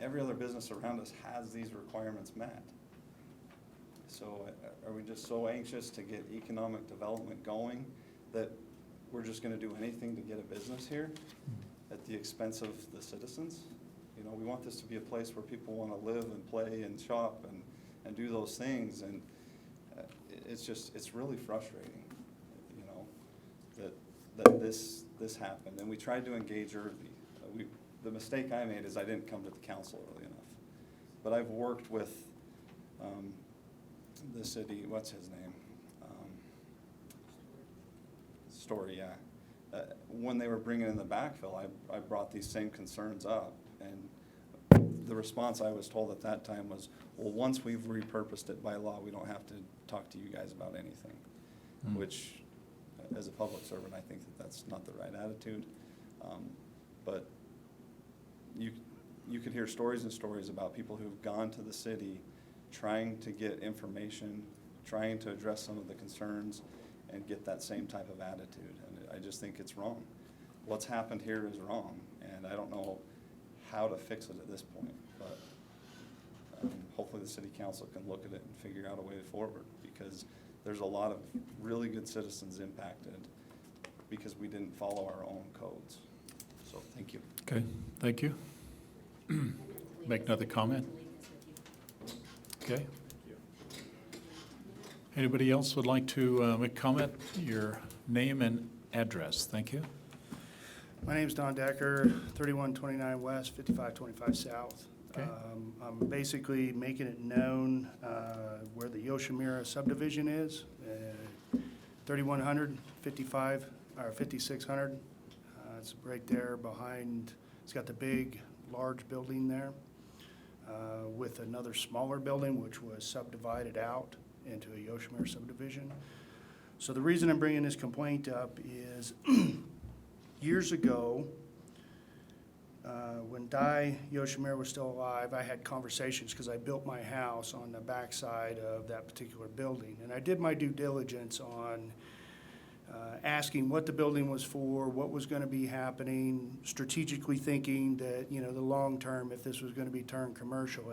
every other business around us has these requirements met. So are we just so anxious to get economic development going that we're just gonna do anything to get a business here at the expense of the citizens? We want this to be a place where people wanna live and play and shop and do those things, and it's really frustrating, that this happened. And we tried to engage early. The mistake I made is I didn't come to the council early enough. But I've worked with the city, what's his name? Story, yeah. When they were bringing in the backfill, I brought these same concerns up. And the response I was told at that time was, well, once we've repurposed it by law, we don't have to talk to you guys about anything. Which, as a public servant, I think that's not the right attitude. But you could hear stories and stories about people who've gone to the city trying to get information, trying to address some of the concerns and get that same type of attitude. And I just think it's wrong. What's happened here is wrong, and I don't know how to fix it at this point. But hopefully the city council can look at it and figure out a way forward, because there's a lot of really good citizens impacted because we didn't follow our own codes. So thank you. Okay, thank you. Make another comment? Okay. Anybody else would like to make a comment? Your name and address. Thank you. My name's Don Decker, 3129 West, 5525 South. Okay. I'm basically making it known where the Yoshimura subdivision is, 3100, 55, or 5600. It's right there behind, it's got the big, large building there with another smaller building which was subdivided out into a Yoshimura subdivision. So the reason I'm bringing this complaint up is years ago, when Dai Yoshimura was still alive, I had conversations because I built my house on the backside of that particular building. And I did my due diligence on asking what the building was for, what was going to be happening, strategically thinking that, you know, the long term, if this was going to be turned commercial.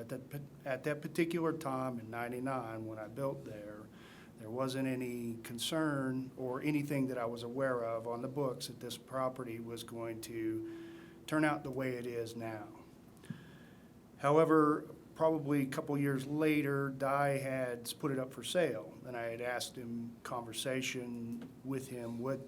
At that particular time in '99, when I built there wasn't any concern or anything that I was aware of on the books that this property was going to turn out the way it is now. However, probably a couple years later, Dai had put it up for sale, and I had asked him, conversation with him, what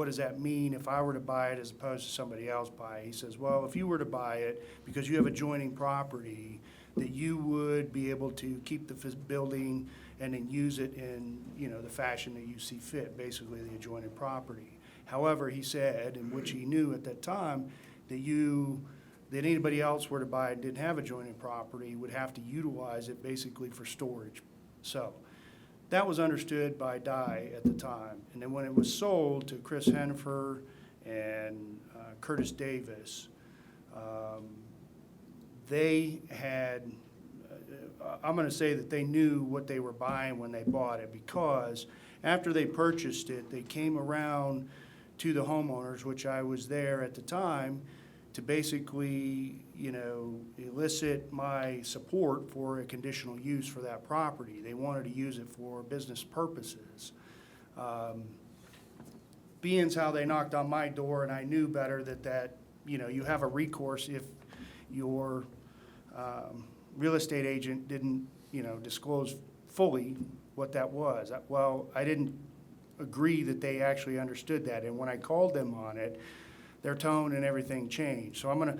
does that mean if I were to buy it as opposed to somebody else buy it? He says, well, if you were to buy it, because you have adjoining property, that you would be able to keep the building and then use it in, you know, the fashion that you see fit, basically the adjoining property. However, he said, and which he knew at that time, that anybody else were to buy it and didn't have adjoining property would have to utilize it basically for storage. So that was understood by Dai at the time. And then when it was sold to Chris Hennifer and Curtis Davis, they had, I'm going to say that they knew what they were buying when they bought it, because after they purchased it, they came around to the homeowners, which I was there at the time, to basically, you know, elicit my support for a conditional use for that property. They wanted to use it for business purposes. Being how they knocked on my door, and I knew better that, you know, you have a recourse if your real estate agent didn't, you know, disclose fully what that was. Well, I didn't agree that they actually understood that, and when I called them on it, their tone and everything changed. So I'm gonna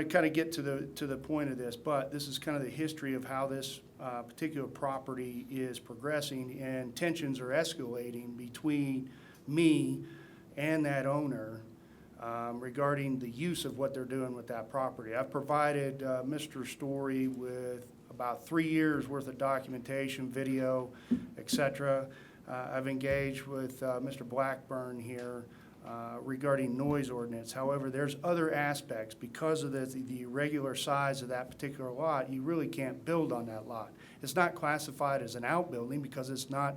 kind of get to the point of this, but this is kind of the history of how this particular property is progressing, and tensions are escalating between me and that owner regarding the use of what they're doing with that property. I've provided Mr. Story with about 3 years worth of documentation, video, et cetera. I've engaged with Mr. Blackburn here regarding noise ordinance. However, there's other aspects. Because of the irregular size of that particular lot, you really can't build on that lot. It's not classified as an outbuilding because it's not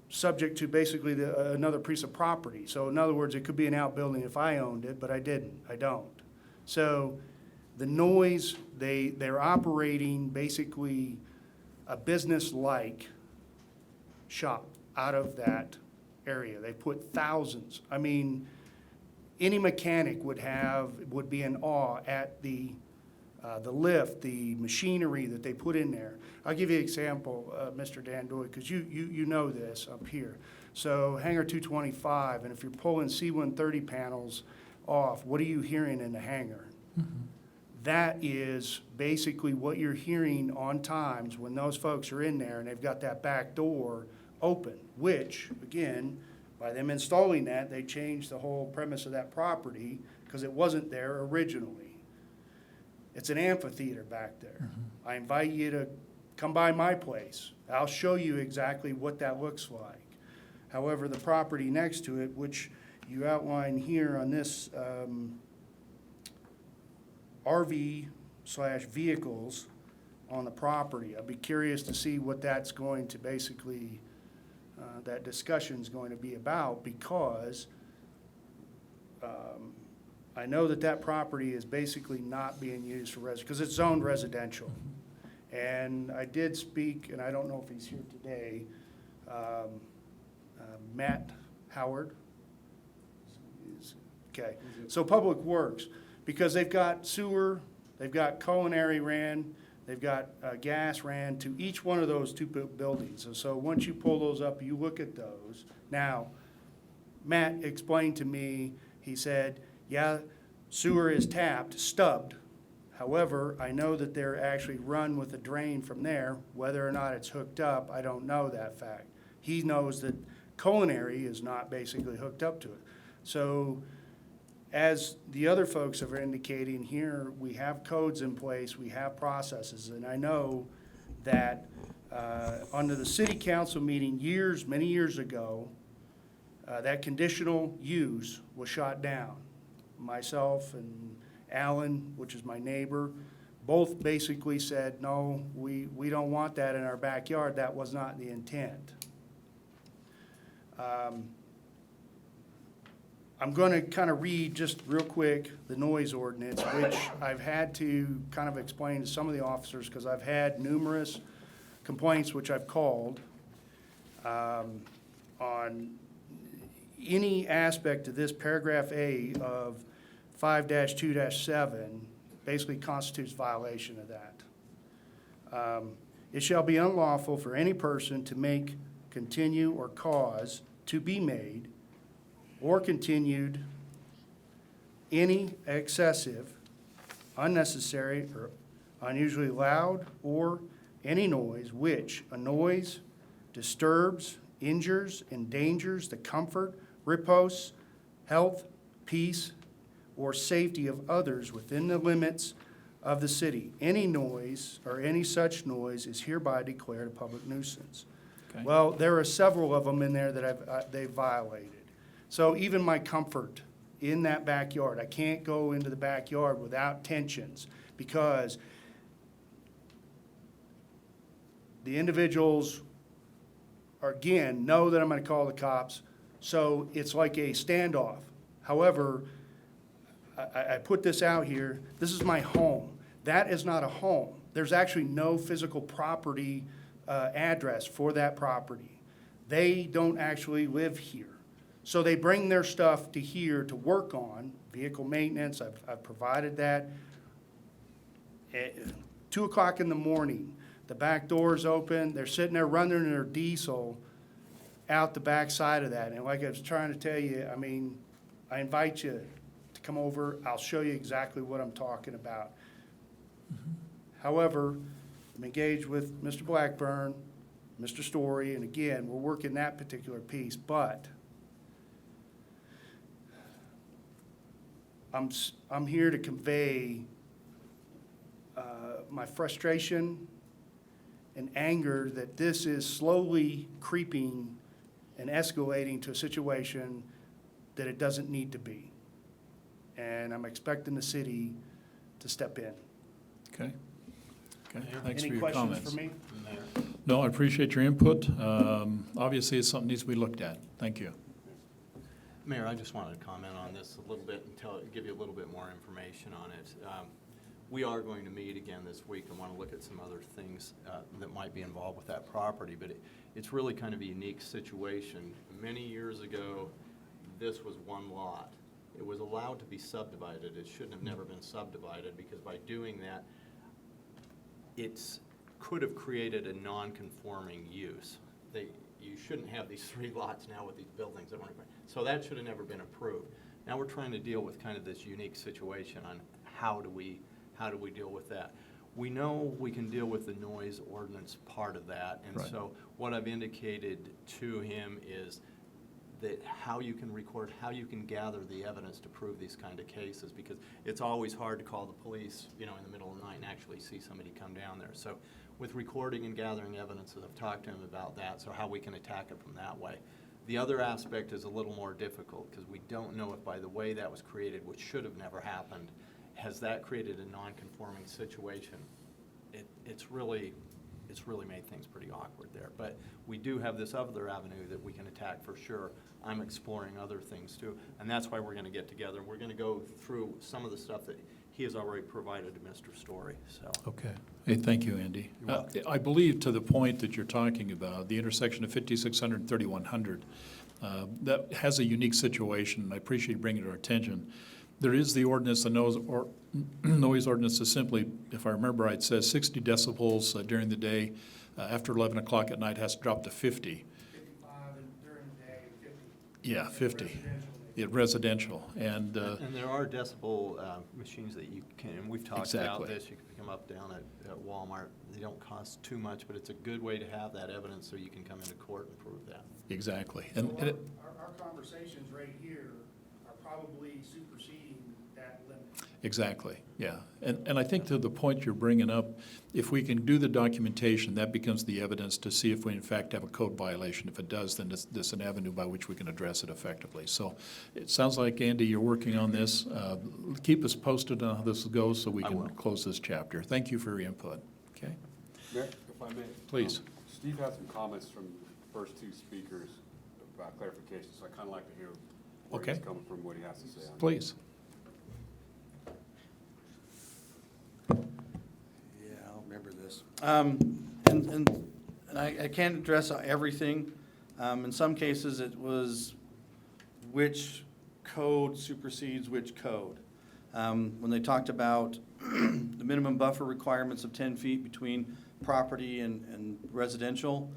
subject to basically another piece of property. So in other words, it could be an outbuilding if I owned it, but I didn't. I don't. So the noise, they're operating basically a business-like shop out of that area. They put thousands. I mean, any mechanic would be in awe at the lift, the machinery that they put in there. I'll give you an example, Mr. Dandoy, because you know this up here. So hangar 225, and if you're pulling C-130 panels off, what are you hearing in the hangar? Mm-hmm. That is basically what you're hearing on times when those folks are in there and they've got that back door open, which, again, by them installing that, they changed the whole premise of that property because it wasn't there originally. It's an amphitheater back there. Mm-hmm. I invite you to come by my place. I'll show you exactly what that looks like. However, the property next to it, which you outline here on this RV/vehicles on the property, I'd be curious to see what that's going to basically, that discussion's going to be about, because I know that property is basically not being used for because it's zoned residential. And I did speak, and I don't know if he's here today, Matt Howard. Okay, so Public Works, because they've got sewer, they've got culinary ran, They've got gas ran to each one of those two buildings. And so once you pull those up, you look at those. Now, Matt explained to me, he said, yeah, sewer is tapped, stubbed. However, I know that they're actually run with a drain from there. Whether or not it's hooked up, I don't know that fact. He knows that culinary is not basically hooked up to it. So as the other folks are indicating here, we have codes in place, we have processes, and I know that under the city council meeting many years ago, that conditional use was shot down. Myself and Alan, which is my neighbor, both basically said, no, we don't want that in our backyard. That was not the intent. I'm going to kind of read just real quick the noise ordinance, which I've had to kind of explain to some of the officers because I've had numerous complaints, which I've called, on any aspect of this paragraph A of 5-2-7 basically constitutes violation of that. It shall be unlawful for any person to make, continue, or cause to be made or continued any excessive, unnecessary, or unusually loud or any noise which annoys, disturbs, injures, endangers the comfort, repose, health, peace, or safety of others within the limits of the city. Any noise or any such noise is hereby declared a public nuisance. Okay. Well, there are several of them in there that they've violated. So even my comfort in that backyard, I can't go into the backyard without tensions because the individuals again know that I'm going to call the cops. So it's like a standoff. However, I put this out here. This is my home. That is not a home. There's actually no physical property address for that property. They don't actually live here. So they bring their stuff to here to work on, vehicle maintenance. I've provided that. At 2 o'clock in the morning, the back door's open. They're sitting there running their diesel out the back side of that. And like I was trying to tell you, I mean, I invite you to come over. I'll show you exactly what I'm talking about. However, I'm engaged with Mr. Blackburn, Mr. Story, and again, we're working that particular piece, but I'm here to convey my frustration and anger that this is slowly creeping and escalating to a situation that it doesn't need to be. And I'm expecting the city to step in. Okay. Okay, thanks for Any your questions comments. for me? No, I appreciate your input. Obviously, it's something that needs to be looked at. Thank you. Mayor, I just wanted to comment on this a little bit and give you a little bit more information on it. We are going to meet again this week and want to look at some other things that might be involved with that property, but it's really kind of a unique situation. Many years ago, this was one lot. It was allowed to be subdivided. It shouldn't have never been subdivided because by doing that, it could have created a non-conforming use. You shouldn't have these 3 lots now with these buildings that weren't. So that should have never been approved. Now we're trying to deal with kind of this unique situation on how do we deal with that. We know we can deal with the noise ordinance part of that, and Right. so what I've indicated to him is that how you can record, how you can gather the evidence to prove these kind of cases, because it's always hard to call the police, in the middle of the night and actually see somebody come down there. So with recording and gathering evidence, I've talked to him about that, so how we can attack it from that way. The other aspect is a little more difficult because we don't know if by the way that was created, which should have never happened, has that created a non-conforming situation? It's really made things pretty awkward there. But we do have this other avenue that we can attack for sure. I'm exploring other things too, and that's why we're going to get together. We're going to go through some of the stuff that he has already provided to Mr. Story. So. Okay. Hey, thank you, Andy. You're welcome. I believe to the point that you're talking about, the intersection of 5600 and 3100, that has a unique situation. I appreciate you bringing it to our attention. There is the ordinance, the noise ordinance is simply, if I remember right, it says 60 decibels during the day. After 11 o'clock at night, has to drop to 50. 55 and during the day, 50. Yeah, 50. Residential, and And there are decibel machines that you can, and we've talked about Exactly. this, you can pick them up down at Walmart. They don't cost too much, but it's a good way to have that evidence so you can come into court and prove that. exactly. So And it, our conversations right here are probably superseding that limit. exactly, yeah. And I think to the point you're bringing up, if we can do the documentation, that becomes the evidence to see if we in fact have a code violation. If it does, then this is an avenue by which we can address it effectively. So it sounds like, Andy, you're working on this. Keep us posted on how this goes so we I can will. close this chapter. Thank you for your input. Okay? Mayor, if I may. Please. Steve had some comments from the first two speakers about clarification, so I'd kind of like to hear where he's Okay. coming from, what he has to say on it. Please. Yeah, I'll remember this. And I can't address everything. In some cases, it was which code supersedes which code. When they talked about the minimum buffer requirements of 10 feet between property and residential,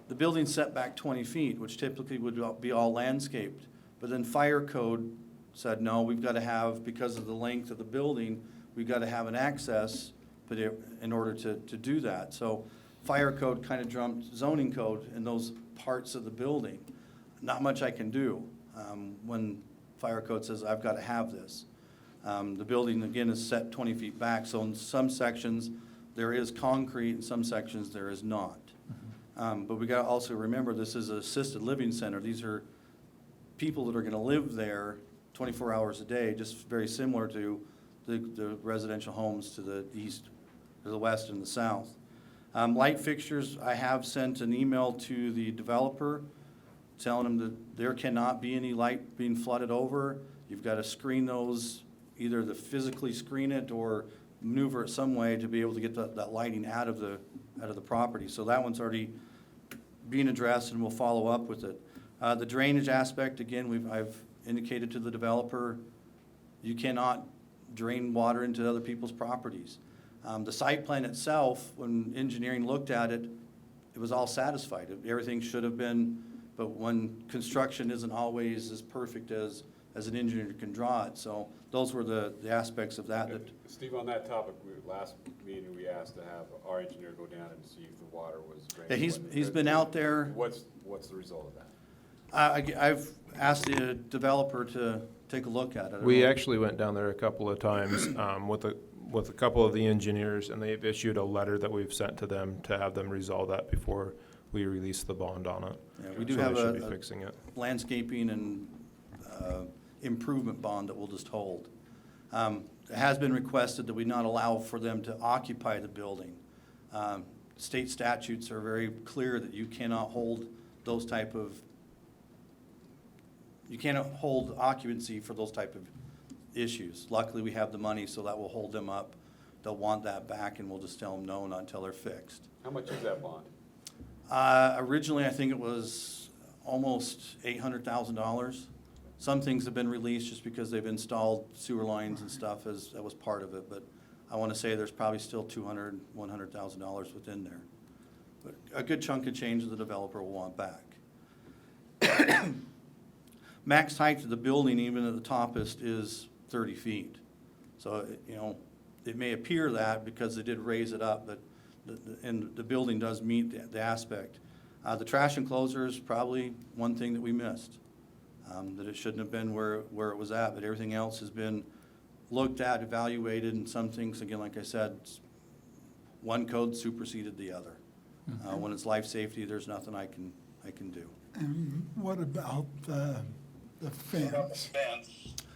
the building setback 20 feet, which typically would be all landscaped. But then fire code said, no, we've got to have, because of the length of the building, we've got to have an access but in order to do that. So fire code kind of trumped zoning code in those parts of the building. Not much I can do when fire code says I've got to have this. The building, again, is set 20 feet back, so in some sections, there is concrete, in some sections, there is not. But we got to also remember, this is an assisted living center. These are people that are going to live there 24 hours a day, just very similar to the residential homes to the east, to the west and the south. Light fixtures, I have sent an email to the developer telling them that there cannot be any light being flooded over. You've got to screen those, either to physically screen it or maneuver it some way to be able to get that lighting out of the property. So that one's already being addressed, and we'll follow up with it. The drainage aspect, again, I've indicated to the developer, you cannot drain water into other people's properties. The site plan itself, when engineering looked at it, it was all satisfied. Everything should have been, but when construction isn't always as perfect as an engineer can draw it. So those were the aspects of that. Steve, on that topic, last meeting, we asked to have our engineer go down and see if the water was draining. Yeah, he's been out there. What's the result of that? I've asked the developer to take a look at it. We actually went down there a couple of times with a couple of the engineers, and they've issued a letter that we've sent to them to have them resolve that before we release the bond on it. Yeah, we do So have they should a be fixing it. landscaping and improvement bond that we'll just hold. It has been requested that we not allow for them to occupy the building. State statutes are very clear that you cannot hold those type of, you cannot hold occupancy for those type of issues. Luckily, we have the money, so that will hold them up. They'll want that back, and we'll just tell them no, not until they're fixed. How much is that bond? Originally, I think it was almost $800,000. Some things have been released just because they've installed sewer lines and stuff, that was part of it, but I want to say there's probably still $200,000, $100,000 within there. But a good chunk of change the developer will want back. Max height of the building, even at the toppest, is 30 feet. So, it may appear that because they did raise it up, but and the building does meet the aspect. The trash enclosure is probably one thing that we missed, that it shouldn't have been where it was at, but everything else has been looked at, evaluated, and some things, again, like I said, one code superseded the other. When it's life safety, there's nothing I can do. And what about the fence?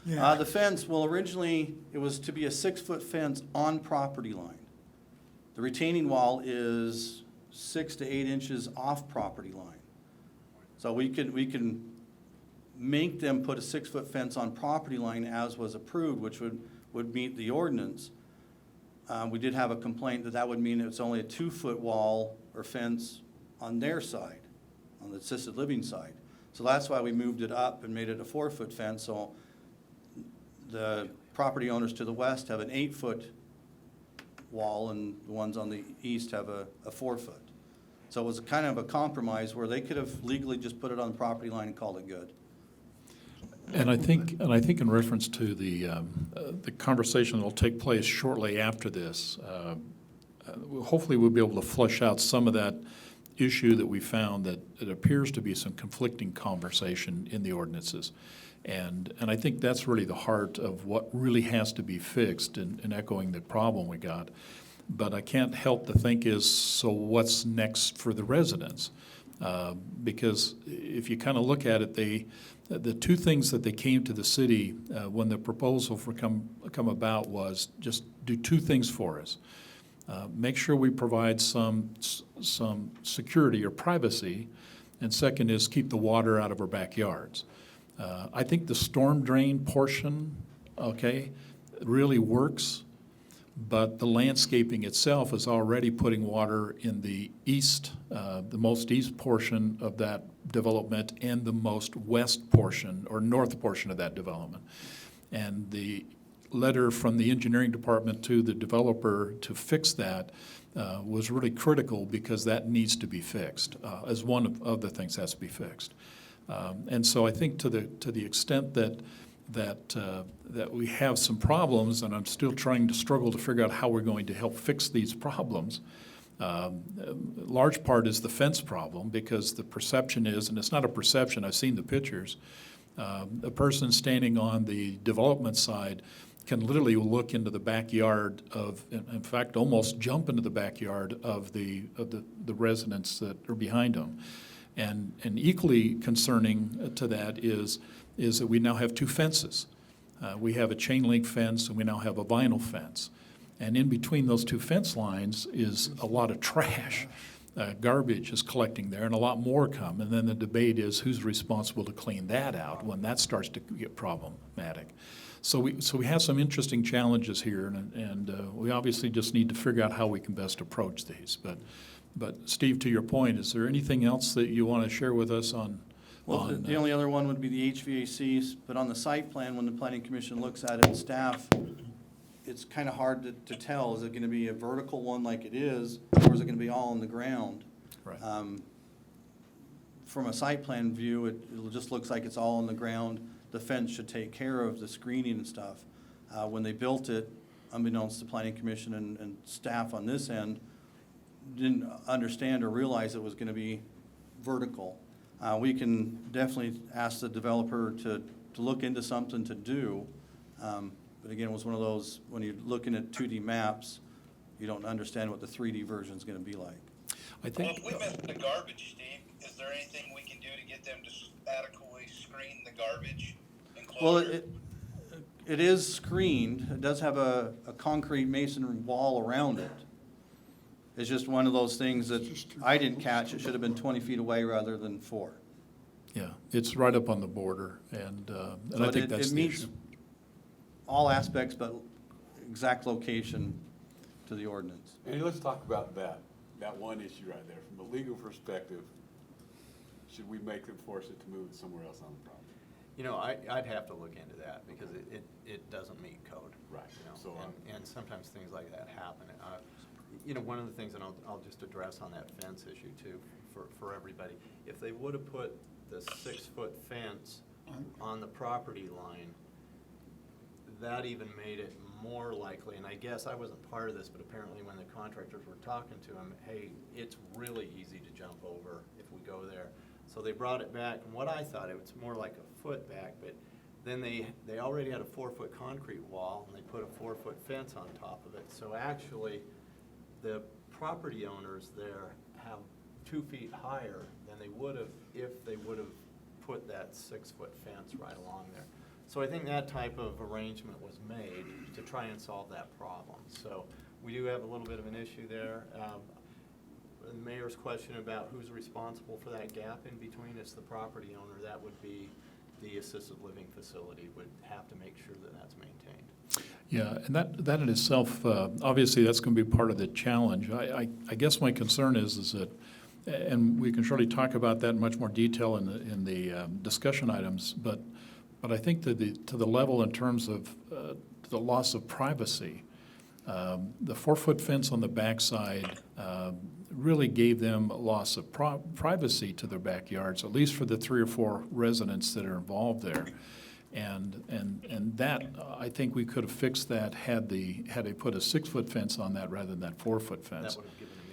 The fence, well, originally, it was to be a 6-foot fence on property line. The retaining wall is 6 to 8 inches off property line. So we can make them put a 6-foot fence on property line as was approved, which would meet the ordinance. We did have a complaint that would mean it's only a 2-foot wall or fence on their side, on the assisted living side. So that's why we moved it up and made it a 4-foot fence, so The property owners to the west have an 8-foot wall, and the ones on the east have a 4-foot. So it was kind of a compromise where they could have legally just put it on the property line and called it good. And I think in reference to the conversation that will take place shortly after this, hopefully we'll be able to flesh out some of that issue that we found that it appears to be some conflicting conversation in the ordinances. And I think that's really the heart of what really has to be fixed in echoing the problem we got. But I can't help to think is, so what's next for the residents? Because if you kind of look at it, the two things that they came to the city when the proposal for come about was just do two things for us. Make sure we provide some security or privacy, and second is keep the water out of our backyards. I think the storm drain portion, okay, really works, but the landscaping itself is already putting water in the east, the most east portion of that development and the most west portion or north portion of that development. And the letter from the engineering department to the developer to fix that was really critical because that needs to be fixed as one of the things that has to be fixed. And so I think to the extent that we have some problems, and I'm still trying to struggle to figure out how we're going to help fix these problems. Large part is the fence problem because the perception is, and it's not a perception, I've seen the pictures, a person standing on the development side can literally look into the backyard of, in fact, almost jump into the backyard of the residents that are behind them. And equally concerning to that is that we now have two fences. We have a chain link fence and we now have a vinyl fence. And in between those two fence lines is a lot of trash. Garbage is collecting there and a lot more come. And then the debate is who's responsible to clean that out when that starts to get problematic. So we have some interesting challenges here, and we obviously just need to figure out how we can best approach these. But Steve, to your point, is there anything else that you want to share with us on? Well, the only other one would be the HVACs, but on the site plan, when the planning commission looks at it and staff, it's kind of hard to tell. Is it going to be a vertical one like it is, or is it going to be all on the ground? Right. From a site plan view, it just looks like it's all on the ground. The fence should take care of the screening and stuff. When they built it, unbeknownst to planning commission and staff on this end, didn't understand or realize it was going to be vertical. We can definitely ask the developer to look into something to do. But again, it was one of those, when you're looking at 2D maps, you don't understand what the 3D version is going to be like. I think. Well, if we missed the garbage, Steve, is there anything we can do to get them to adequately screen the garbage enclosure? Well, it is screened. It does have a concrete mason wall around it. It's just one of those things that I didn't catch. It should have been 20 feet away rather than 4. Yeah, it's right up on the border, and So I think that's it the meets issue. all aspects, but exact location to the ordinance. And let's talk about that one issue right there. From a legal perspective, should we make them force it to move it somewhere else on the property? You know, I'd have to look into that because it doesn't meet code. Right. You know, So, and sometimes things like that happen. You know, one of the things, and I'll just address on that fence issue too, for everybody. If they would have put the 6-foot fence on the property line, that even made it more likely, and I guess I wasn't part of this, but apparently when the contractors were talking to him, hey, it's really easy to jump over if we go there. So they brought it back, and what I thought, it was more like a foot back, but then they already had a 4-foot concrete wall, and they put a 4-foot fence on top of it. So actually, the property owners there have 2 feet higher than they would have if they would have put that 6-foot fence right along there. So I think that type of arrangement was made to try and solve that problem. So we do have a little bit of an issue there. The mayor's question about who's responsible for that gap in between, it's the property owner. That would be the assisted living facility would have to make sure that that's maintained. Yeah, and that in itself, obviously, that's going to be part of the challenge. I guess my concern is that, and we can surely talk about that in much more detail in the discussion items, but But I think to the level in terms of the loss of privacy, the 4-foot fence on the backside really gave them a loss of privacy to their backyards, at least for the 3 or 4 residents that are involved there. And that, I think we could have fixed that had they put a 6-foot fence on that rather than that 4-foot fence. That would have given them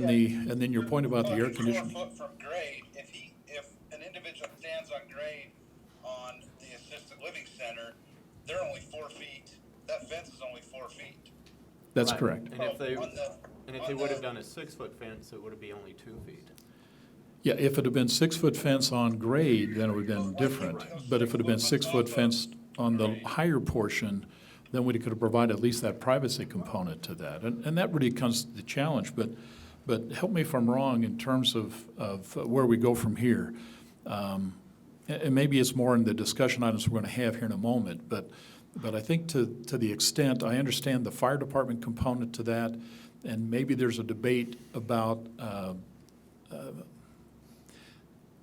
even more. And then your point about the air conditioning. 4 foot from grade, if an individual stands on grade on the assisted living center, they're only 4 feet. That fence is only 4 feet. That's Right. correct. And if they, on would the- have done a 6-foot fence, it would have been only 2 feet. Yeah, if it had been 6-foot fence on grade, then it would have been different. But if it had been 6-foot fence on the higher portion, then we could have provided at least that privacy component to that. And that really comes to the challenge. But help me if I'm wrong in terms of where we go from here. And maybe it's more in the discussion items we're going to have here in a moment. But I think to the extent, I understand the fire department component to that, and maybe there's a debate about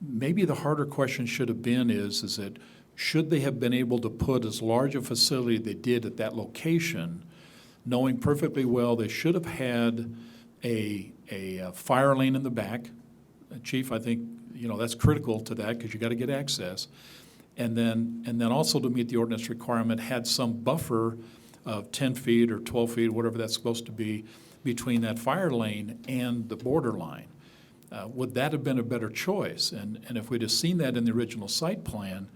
maybe the harder question should have been is that should they have been able to put as large a facility they did at that location, knowing perfectly well they should have had a fire lane in the back. Chief, I think, that's critical to that because you got to get access. And then also to meet the ordinance requirement, had some buffer of 10 feet or 12 feet, whatever that's supposed to be, between that fire lane and the border line. Would that have been a better choice? And if we'd have seen that in the original site plan,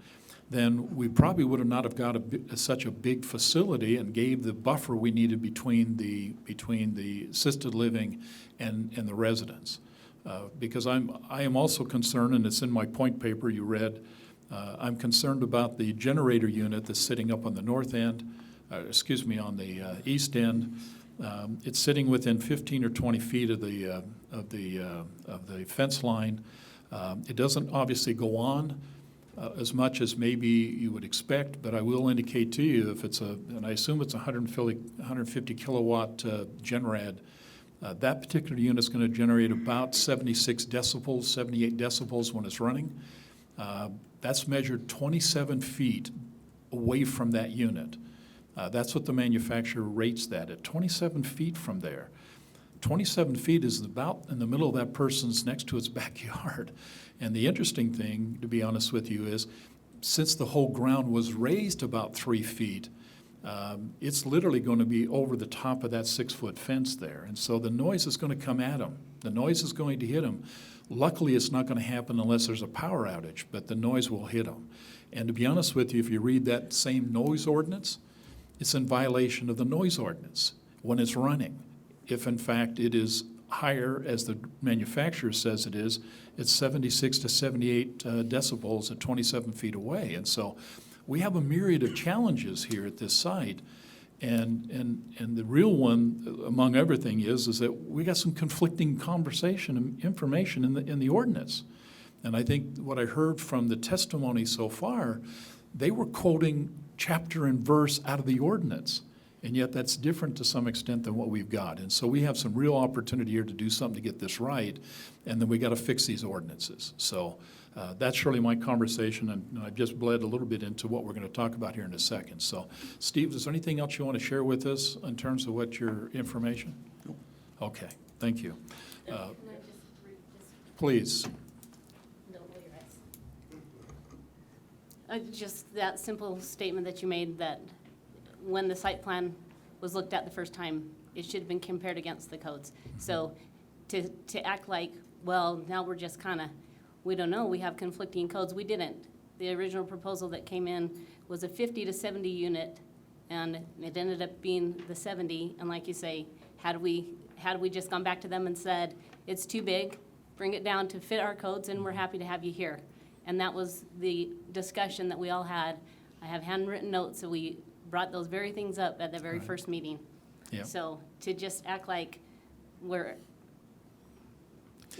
then we probably would have not have got such a big facility and gave the buffer we needed between the assisted living and the residents. Because I am also concerned, and it's in my point paper you read, I'm concerned about the generator unit that's sitting up on the north end, on the east end. It's sitting within 15 or 20 feet of the fence line. It doesn't obviously go on as much as maybe you would expect, but I will indicate to you if it's and I assume it's 150 kilowatt Genrad. That particular unit is going to generate about 76 decibels, 78 decibels when it's running. That's measured 27 feet away from that unit. That's what the manufacturer rates that at 27 feet from there. 27 feet is about in the middle of that person's next to its backyard. And the interesting thing, to be honest with you, is since the whole ground was raised about 3 feet, it's literally going to be over the top of that 6-foot fence there. And so the noise is going to come at them. The noise is going to hit them. Luckily, it's not going to happen unless there's a power outage, but the noise will hit them. And to be honest with you, if you read that same noise ordinance, it's in violation of the noise ordinance when it's running. If in fact it is higher, as the manufacturer says it is, it's 76 to 78 decibels at 27 feet away. And so we have a myriad of challenges here at this site. And the real one, among everything, is that we got some conflicting conversation and information in the ordinance. And I think what I heard from the testimony so far, they were quoting chapter and verse out of the ordinance. And yet that's different to some extent than what we've got. And so we have some real opportunity here to do something to get this right, and then we got to fix these ordinances. So that's really my conversation, and I've just bled a little bit into what we're going to talk about here in a second. So, Steve, is there anything else you want to share with us in terms of what your information? Nope. Okay, thank you. Can I just read this? Please. Don't roll your eyes. Just that simple statement that you made, that when the site plan was looked at the first time, it should have been compared against the codes. So to act like, well, now we're just kind of, we don't know, we have conflicting codes. We didn't. The original proposal that came in was a 50 to 70 unit, and it ended up being the 70. And like you say, had we just gone back to them and said, it's too big, bring it down to fit our codes, and we're happy to have you here. And that was the discussion that we all had. I have handwritten notes, so we brought those very things up at the very first meeting. Yep. So to just act like we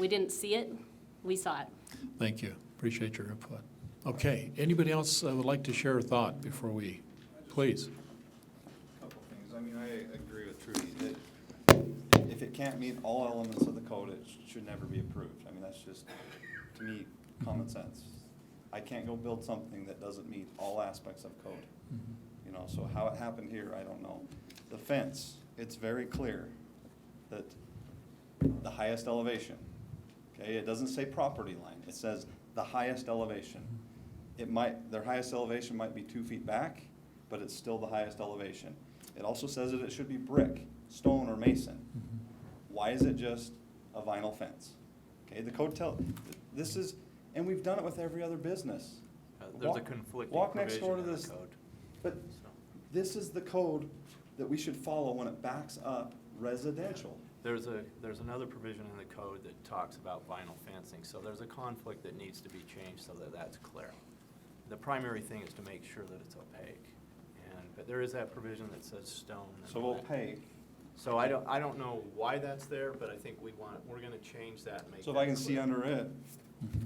didn't see it, we saw it. Thank you. Appreciate your input. Okay, anybody else would like to share a thought before we, please? Couple things. I mean, I agree with Trudy that if it can't meet all elements of the code, it should never be approved. I mean, that's just, to me, common sense. I can't go build something that doesn't meet all aspects of code. You know, so how it happened here, I don't know. The fence, it's very clear that the highest elevation, okay, it doesn't say property line, it says the highest elevation. It might, their highest elevation might be 2 feet back, but it's still the highest elevation. It also says that it should be brick, stone, or mason. Why is it just a vinyl fence? Okay, the code this is, and we've done it with every other business. There's a conflicting Walk next door to provision in the this, code. but this is the code that we should follow when it backs up residential. There's another provision in the code that talks about vinyl fencing, so there's a conflict that needs to be changed so that that's clear. The primary thing is to make sure that it's opaque, but there is that provision that says stone. and So all that. opaque. So I don't know why that's there, but I think we're gonna change that and make So if that I can see clear. under it,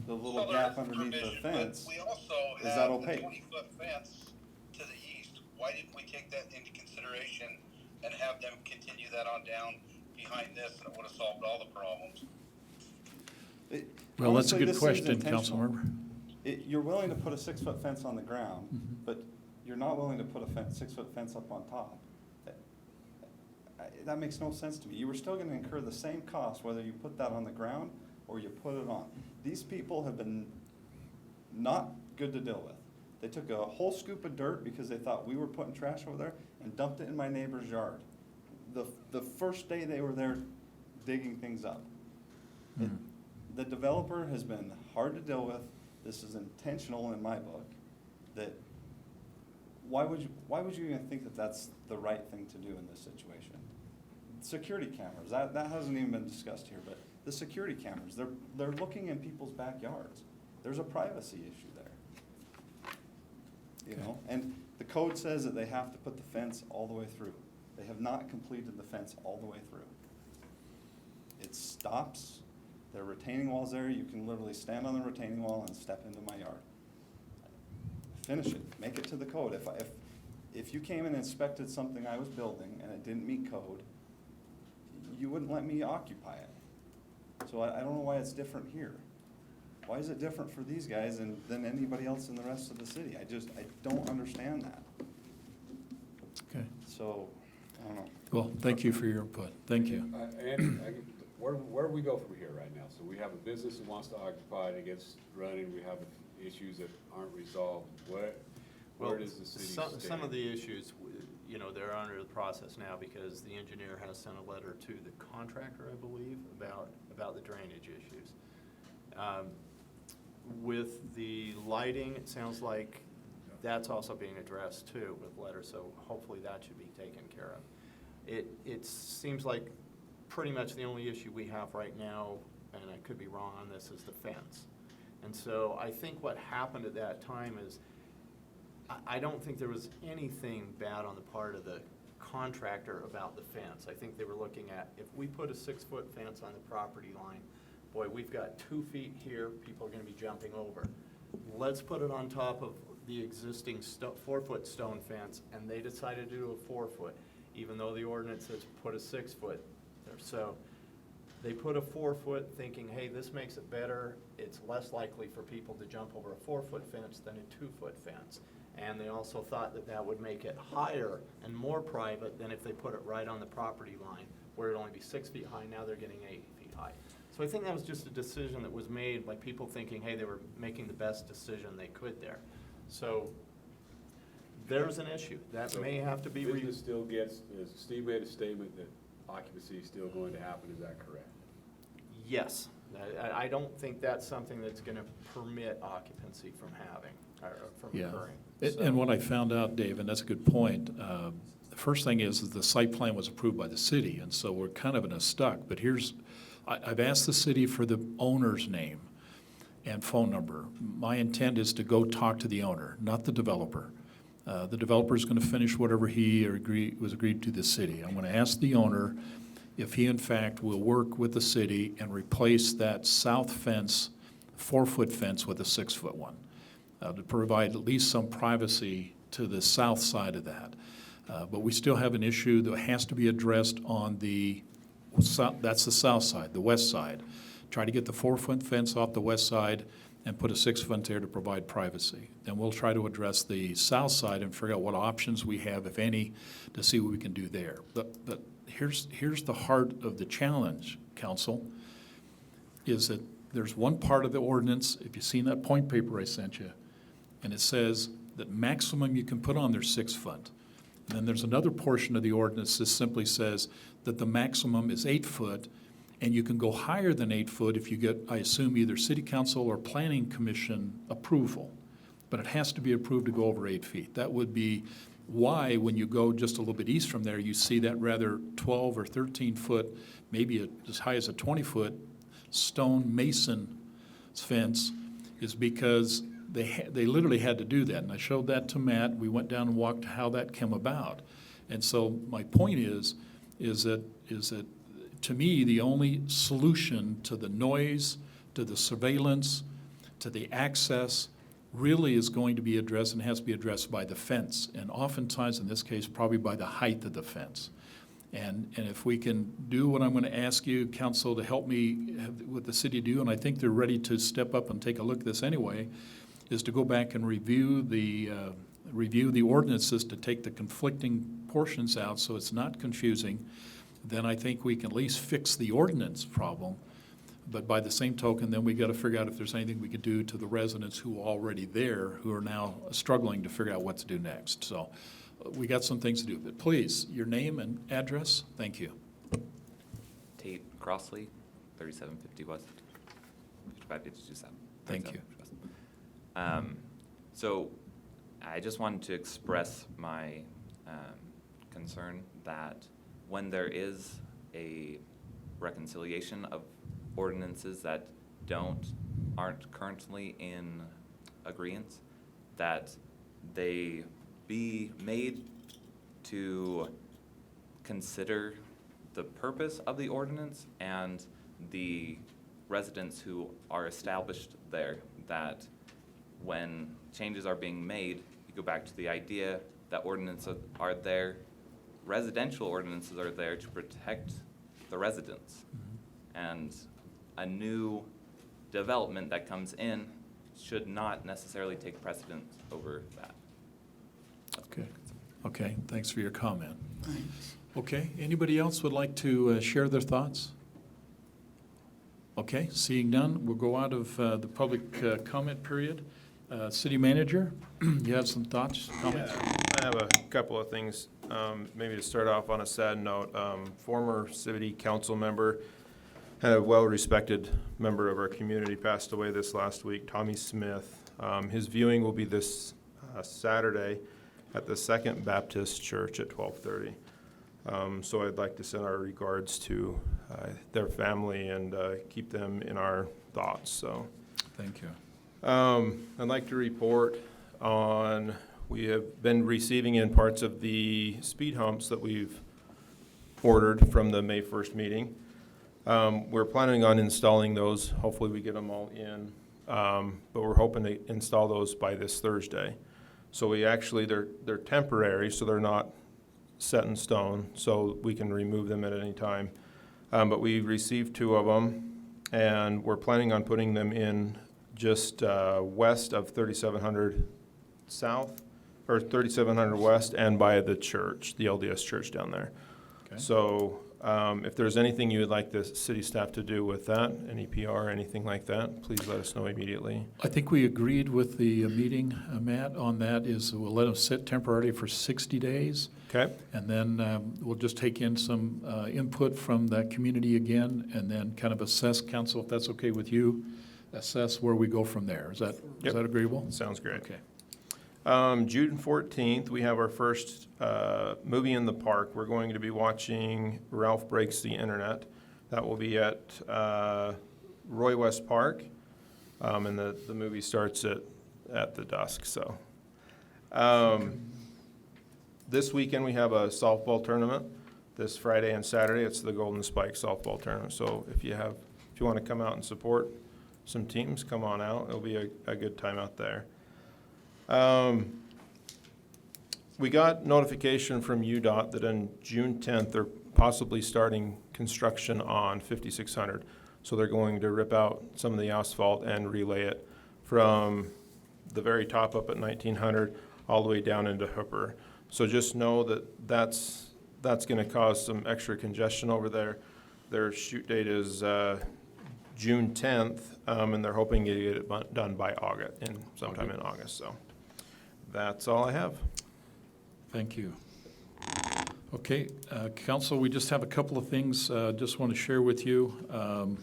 the little So gap there is a underneath the provision, but fence, we also is that have the opaque? 20-foot fence to the east. Why didn't we take that into consideration and have them continue that on down behind this, and it would have solved all the problems? Well, that's a Honestly, good this is question, intentional. Councilmember. You're willing to put a 6-foot fence on the ground, but you're not willing to put a 6-foot fence up on top. That makes no sense to me. You were still gonna incur the same cost whether you put that on the ground or you put it on. These people have been not good to deal with. They took a whole scoop of dirt because they thought we were putting trash over there and dumped it in my neighbor's yard. The first day they were there digging things up. The developer has been hard to deal with. This is intentional in my book. That why would you even think that that's the right thing to do in this situation? Security cameras, that hasn't even been discussed here, but the security cameras, they're looking in people's backyards. There's a privacy issue there. You know, and the code says that they have to put the fence all the way through. They have not completed the fence all the way through. It stops, there are retaining walls there, you can literally stand on the retaining wall and step into my yard. Finish it, make it to the code. If you came and inspected something I was building and it didn't meet code, you wouldn't let me occupy it. So I don't know why it's different here. Why is it different for these guys than anybody else in the rest of the city? I don't understand that. Okay. So, I don't know. Well, thank you for your input. Thank you. And where do we go from here right now? So we have a business that wants to occupy, it gets running, we have issues that aren't resolved. Where does the city stand? Some of the issues, they're under the process now because the engineer has sent a letter to the contractor, I believe, about the drainage issues. With the lighting, it sounds like that's also being addressed too with letters, so hopefully that should be taken care of. It seems like pretty much the only issue we have right now, and I could be wrong on this, is the fence. And so I think what happened at that time is, I don't think there was anything bad on the part of the contractor about the fence. I think they were looking at, if we put a 6-foot fence on the property line, boy, we've got 2 feet here, people are gonna be jumping over. Let's put it on top of the existing 4-foot stone fence, and they decided to do a 4-foot, even though the ordinance says put a 6-foot there. So they put a 4-foot thinking, hey, this makes it better. It's less likely for people to jump over a 4-foot fence than a 2-foot fence. And they also thought that that would make it higher and more private than if they put it right on the property line, where it'd only be 6 feet high, now they're getting 8 feet high. So I think that was just a decision that was made by people thinking, hey, they were making the best decision they could there. So there's an issue. That may have to be. Business still gets, Steve made a statement that occupancy is still going to happen, is that correct? Yes. I don't think that's something that's gonna permit occupancy from occurring. And what I found out, Dave, and that's a good point, the first thing is the site plan was approved by the city, and so we're kind of in a stuck. But I've asked the city for the owner's name and phone number. My intent is to go talk to the owner, not the developer. The developer is going to finish whatever he was agreed to the city. I'm going to ask the owner if he in fact will work with the city and replace that south fence, 4-foot fence, with a 6-foot one, to provide at least some privacy to the south side of that. But we still have an issue that has to be addressed on that's the south side, the west side. Try to get the 4-foot fence off the west side and put a 6-foot there to provide privacy. Then we'll try to address the south side and figure out what options we have, if any, to see what we can do there. But here's the heart of the challenge, council, is that there's one part of the ordinance, if you've seen that point paper I sent you, and it says that maximum you can put on there 6 foot. And then there's another portion of the ordinance that simply says that the maximum is 8 foot, and you can go higher than 8 foot if you get, I assume, either city council or planning commission approval. But it has to be approved to go over 8 feet. That would be why, when you go just a little bit east from there, you see that rather 12 or 13 foot, maybe as high as a 20-foot stone mason fence, is because they literally had to do that. And I showed that to Matt. We went down and walked how that came about. And so my point is that to me, the only solution to the noise, to the surveillance, to the access, really is going to be addressed and has to be addressed by the fence. And oftentimes, in this case, probably by the height of the fence. And if we can do what I'm going to ask you, council, to help me with the city do, and I think they're ready to step up and take a look at this anyway, is to go back and review the ordinances to take the conflicting portions out so it's not confusing. Then I think we can at least fix the ordinance problem. But by the same token, then we got to figure out if there's anything we could do to the residents who are already there, who are now struggling to figure out what to do next. So we got some things to do. But please, your name and address. Thank you. Tate Crossley, 3750 West, 5527. Thank you. So I just wanted to express my concern that when there is a reconciliation of ordinances that aren't currently in agreement, that they be made to consider the purpose of the ordinance and the residents who are established there, that when changes are being made, you go back to the idea that ordinances are there, residential ordinances are there to protect the residents. And a new development that comes in should not necessarily take precedence over that. Okay, thanks for your comment. Okay, anybody else would like to share their thoughts? Okay, seeing none, we'll go out of the public comment period. City Manager, you have some thoughts, comments? Yeah, I have a couple of things. Maybe to start off on a sad note, former city council member, a well-respected member of our community, passed away this last week, Tommy Smith. His viewing will be this Saturday at the Second Baptist Church at 12:30. So I'd like to send our regards to their family and keep them in our thoughts. So, thank you. I'd like to report on, we have been receiving in parts of the speed humps that we've ordered from the May 1st meeting. We're planning on installing those. Hopefully we get them all in, but we're hoping to install those by this Thursday. So we actually, they're temporary, so they're not set in stone, so we can remove them at any time. But we received 2 of them, and we're planning on putting them in just west of 3700 South, or 3700 West, and by the church, the LDS church down there. Okay. So if there's anything you would like the city staff to do with that, any PR, anything like that, please let us know immediately. I think we agreed with the meeting, Matt, on that, is we'll let them sit temporarily for 60 days. Okay. And then we'll just take in some input from that community again, and then kind of assess, council, if that's okay with you, assess where we go from there. Is that agreeable? Sounds great. Okay. June 14th, we have our first movie in the park. We're going to be watching Ralph Breaks the Internet. That will be at Roy West Park, and the movie starts at the dusk. So, this weekend we have a softball tournament. This Friday and Saturday, it's the Golden Spike softball tournament. So if you want to come out and support some teams, come on out. It'll be a good time out there. We got notification from UDOT that on June 10th, they're possibly starting construction on 5600. So they're going to rip out some of the asphalt and relay it from the very top up at 1900 all the way down into Hooper. So just know that that's going to cause some extra congestion over there. Their shoot date is June 10th, and they're hoping to get it done by August, sometime in August. So that's all I have. Thank you. Okay, council, we just have a couple of things just want to share with you.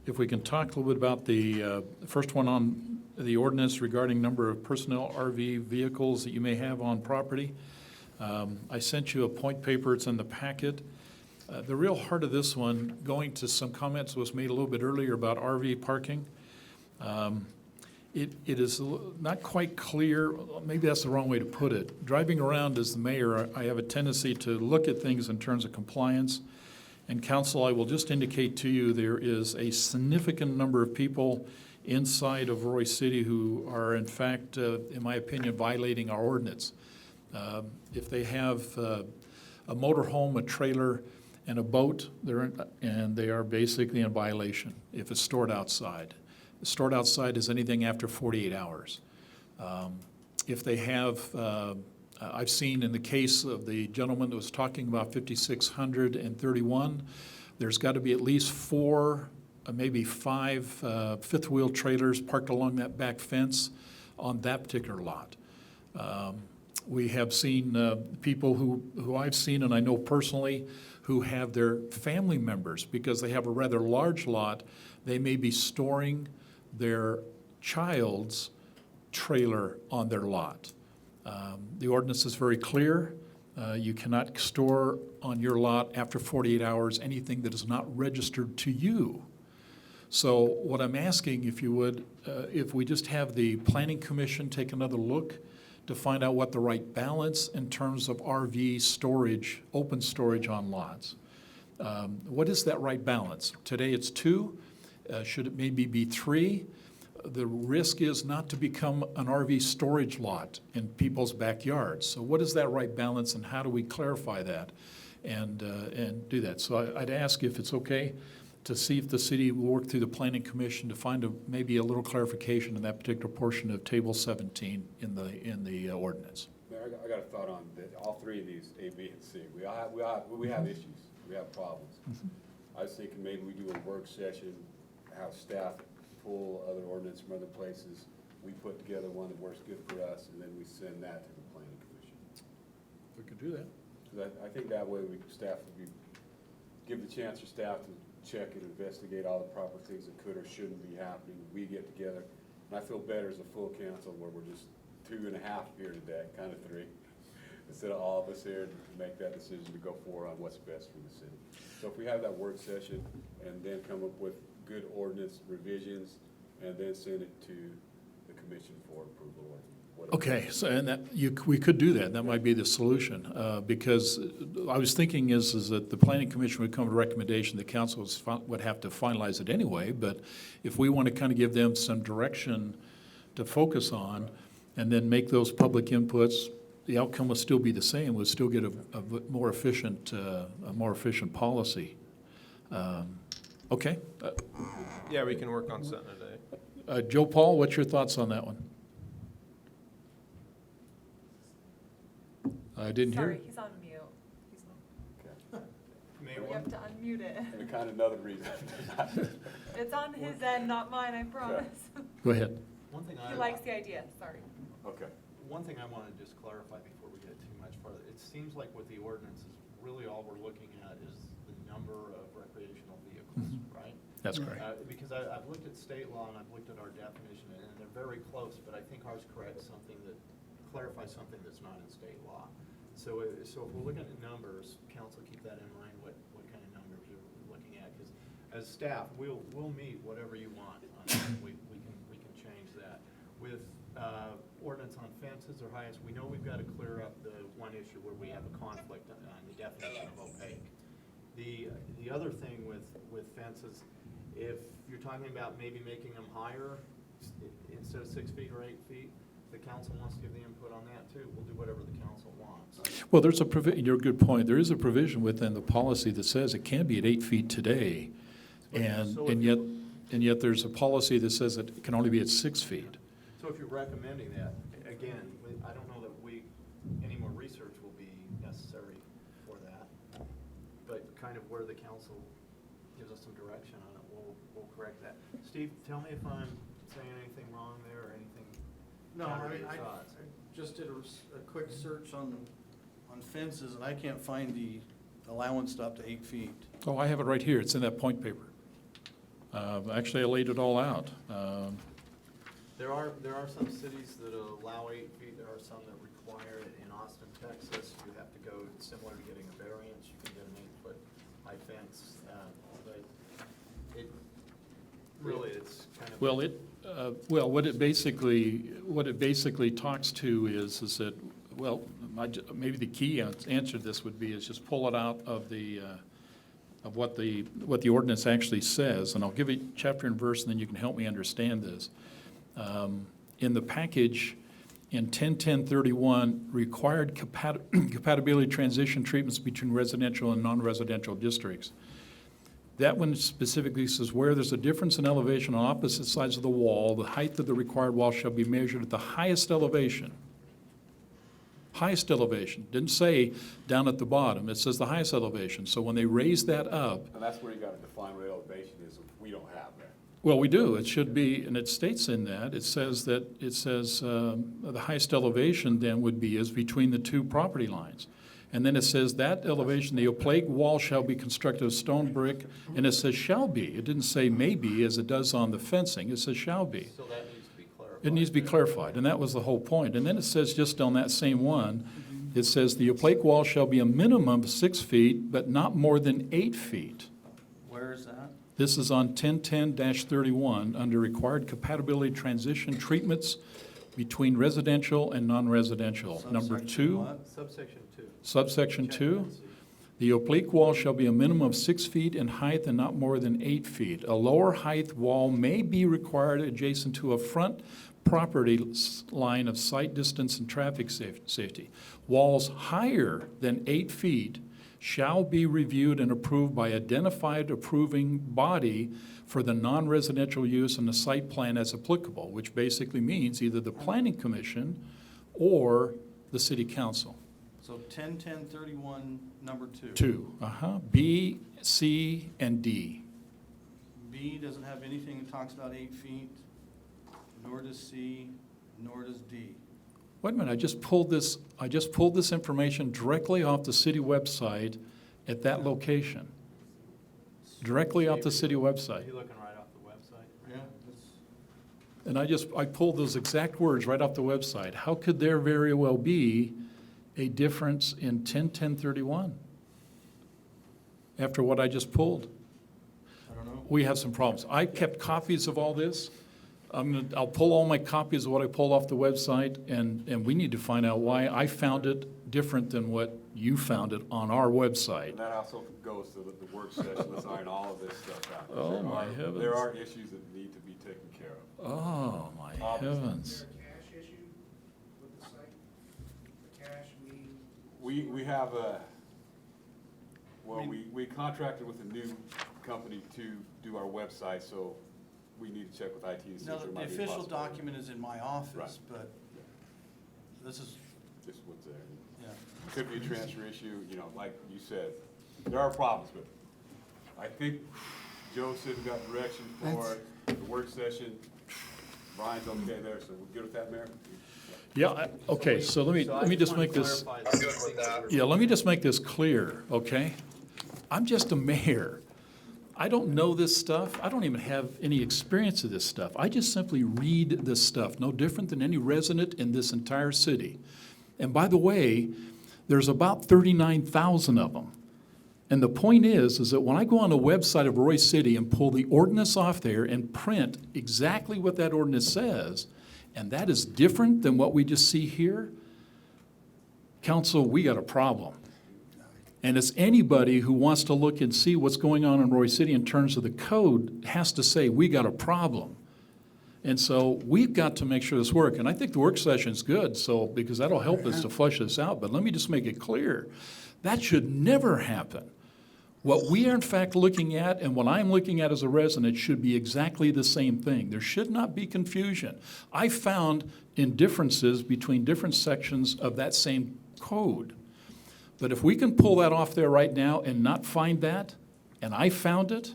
If we can talk a little bit about the first one on the ordinance regarding number of personnel RV vehicles that you may have on property. I sent you a point paper, it's in the packet. The real heart of this one, going to some comments was made a little bit earlier about RV parking. It is not quite clear, maybe that's the wrong way to put it. Driving around as the mayor, I have a tendency to look at things in terms of compliance. And council, I will just indicate to you, there is a significant number of people inside of Roy City who are in fact, in my opinion, violating our ordinance. If they have a motorhome, a trailer, and a boat, they are basically in violation if it's stored outside. Stored outside is anything after 48 hours. If they have, I've seen in the case of the gentleman that was talking about 5631, there's got to be at least 4, maybe 5 fifth wheel trailers parked along that back fence on that particular lot. We have seen people who I've seen and I know personally who have their family members, because they have a rather large lot, they may be storing their child's trailer on their lot. The ordinance is very clear. You cannot store on your lot after 48 hours anything that is not registered to you. So what I'm asking, if you would, if we just have the Planning Commission take another look to find out what the right balance in terms of RV storage, open storage on lots. What is that right balance? Today it's 2. Should it maybe be 3? The risk is not to become an RV storage lot in people's backyards. So what is that right balance, and how do we clarify that and do that? So I'd ask if it's okay to see if the city will work through the Planning Commission to find maybe a little clarification in that particular portion of Table 17 in the ordinance. Mayor, I got a thought on all 3 of these, A, B, and C. We have issues. We have problems. I was thinking maybe we do a work session, have staff pull other ordinance from other places. We put together one that works good for us, and then we send that to the Planning Commission. We could do that. Because I think that way staff would give the chance for staff to check and investigate all the proper things that could or shouldn't be happening. We get together, and I feel better as a full council where we're just 2.5 here today, kind of 3, instead of all of us here to make that decision to go forward on what's best for the city. So if we have that work session and then come up with good ordinance revisions and then send it to the commission for approval or whatever. Okay, so we could do that. That might be the solution, because I was thinking is that the Planning Commission would come to a recommendation, the council would have to finalize it anyway, but if we want to kind of give them some direction to focus on and then make those public inputs, the outcome will still be the same. We'll still get a more efficient policy. Okay. Yeah, we can work on setting a day. Joe Paul, what's your thoughts on that one? I didn't hear. Sorry, he's on mute. You have to unmute it. And kind of another reason. It's on his end, not mine, I promise. Go ahead. One thing He likes the idea, sorry. Okay. One thing I want to just clarify before we get too much further, it seems like with the ordinances, really all we're looking at is the number of recreational vehicles, right? That's correct. Because I've looked at state law and I've looked at our definition, and they're very close, but I think ours corrects something that clarifies something that's not in state law. So if we're looking at numbers, council, keep that in mind, what kind of numbers you're looking at, because as staff, we'll meet whatever you want on that. We can change that. With ordinance on fences or highest, we know we've got to clear up the one issue where we have a conflict on the definition of opaque. The other thing with fences, if you're talking about maybe making them higher instead of 6 feet or 8 feet, the council wants to give the input on that too. We'll do whatever the council wants. Well, there's a provision, you're a good point. There is a provision within the policy that says it can be at 8 feet today. And yet there's a policy that says it can only be at 6 feet. So if you're recommending that, again, I don't know that any more research will be necessary for that. But kind of where the council gives us some direction on it, we'll correct that. Steve, tell me if I'm saying anything wrong there or anything No, counter I to mean, your I thoughts. just did a quick search on fences, and I can't find the allowance to up to 8 feet. Oh, I have it right here. It's in that point paper. Actually, I laid it all out. There are some cities that allow 8 feet, there are some that require it. In Austin, Texas, you have to go, similar to getting a variance, you can get an 8-foot high fence, but it's kind of. Well, what it basically talks to is that, well, maybe the key answer to this would be is just pull it out of of what the ordinance actually says, and I'll give you chapter and verse, and then you can help me understand this. In the package, in 10.10.31, required compatibility transition treatments between residential and non-residential districts. That one specifically says where there's a difference in elevation on opposite sides of the wall, the height of the required wall shall be measured at the highest elevation. Highest elevation. Didn't say down at the bottom. It says the highest elevation. So when they raise that up, And that's where you gotta define what elevation is, we don't have that. well, we do. It should be, and it states in that, it says the highest elevation then would be is between the two property lines. And then it says that elevation, the oblique wall shall be constructed of stone brick, and it says shall be. It didn't say maybe as it does on the fencing. It says shall be. So that needs to be clarified. It needs to be clarified, and that was the whole point. And then it says just on that same one, it says the oblique wall shall be a minimum of 6 feet, but not more than 8 feet. Where is that? This is on 10.10-31, under required compatibility transition treatments between residential and non-residential. Number Subsection 2, what? Subsection 2. subsection 2, the oblique wall shall be a minimum of 6 feet in height and not more than 8 feet. A lower height wall may be required adjacent to a front property line of sight distance and traffic safety. Walls higher than 8 feet shall be reviewed and approved by identified approving body for the non-residential use and the site plan as applicable, which basically means either the planning commission or the city council. So 10.10.31, number 2. 2, B, C, and D. B doesn't have anything that talks about 8 feet, nor does C, nor does D. Wait a minute, I just pulled this information directly off the city website at that location. Directly off the city Are website. you looking right off the website? Yeah, that's, And I pulled those exact words right off the website. How could there very well be a difference in 10.10.31 after what I just pulled? I don't know. We have some problems. I kept copies of all this. I'll pull all my copies of what I pulled off the website, and we need to find out why I found it different than what you found it on our website. And that also goes to the work session, let's iron all of this stuff out. Oh, There my are- heavens. There are issues that need to be taken care of. Oh, my heavens. cash issue with the site? The cash, We have we contracted with a new company to do our website, so we need to check with IT and see Now, if there the might be a official possibility. document is in my office, Right. but this is, Just what's there. yeah. Could be a transfer issue, like you said, there are problems, but I think Joe said we got direction for the work session. Brian's okay there, so we're good with that, Mayor? Yeah, okay, so let me just make this, I'm good with that. yeah, let me just make this clear, okay? I'm just a mayor. I don't know this stuff. I don't even have any experience of this stuff. I just simply read this stuff, no different than any resident in this entire city. And by the way, there's about 39,000 of them. And the point is that when I go on the website of Roy City and pull the ordinance off there and print exactly what that ordinance says, and that is different than what we just see here, council, we got a problem. And it's anybody who wants to look and see what's going on in Roy City in terms of the code has to say, we got a problem. And so we've got to make sure this works. And I think the work session's good, so, because that'll help us to flush this out. But let me just make it clear, that should never happen. What we are in fact looking at, and what I'm looking at as a resident, should be exactly the same thing. There should not be confusion. I found indifferences between different sections of that same code. But if we can pull that off there right now and not find that, and I found it,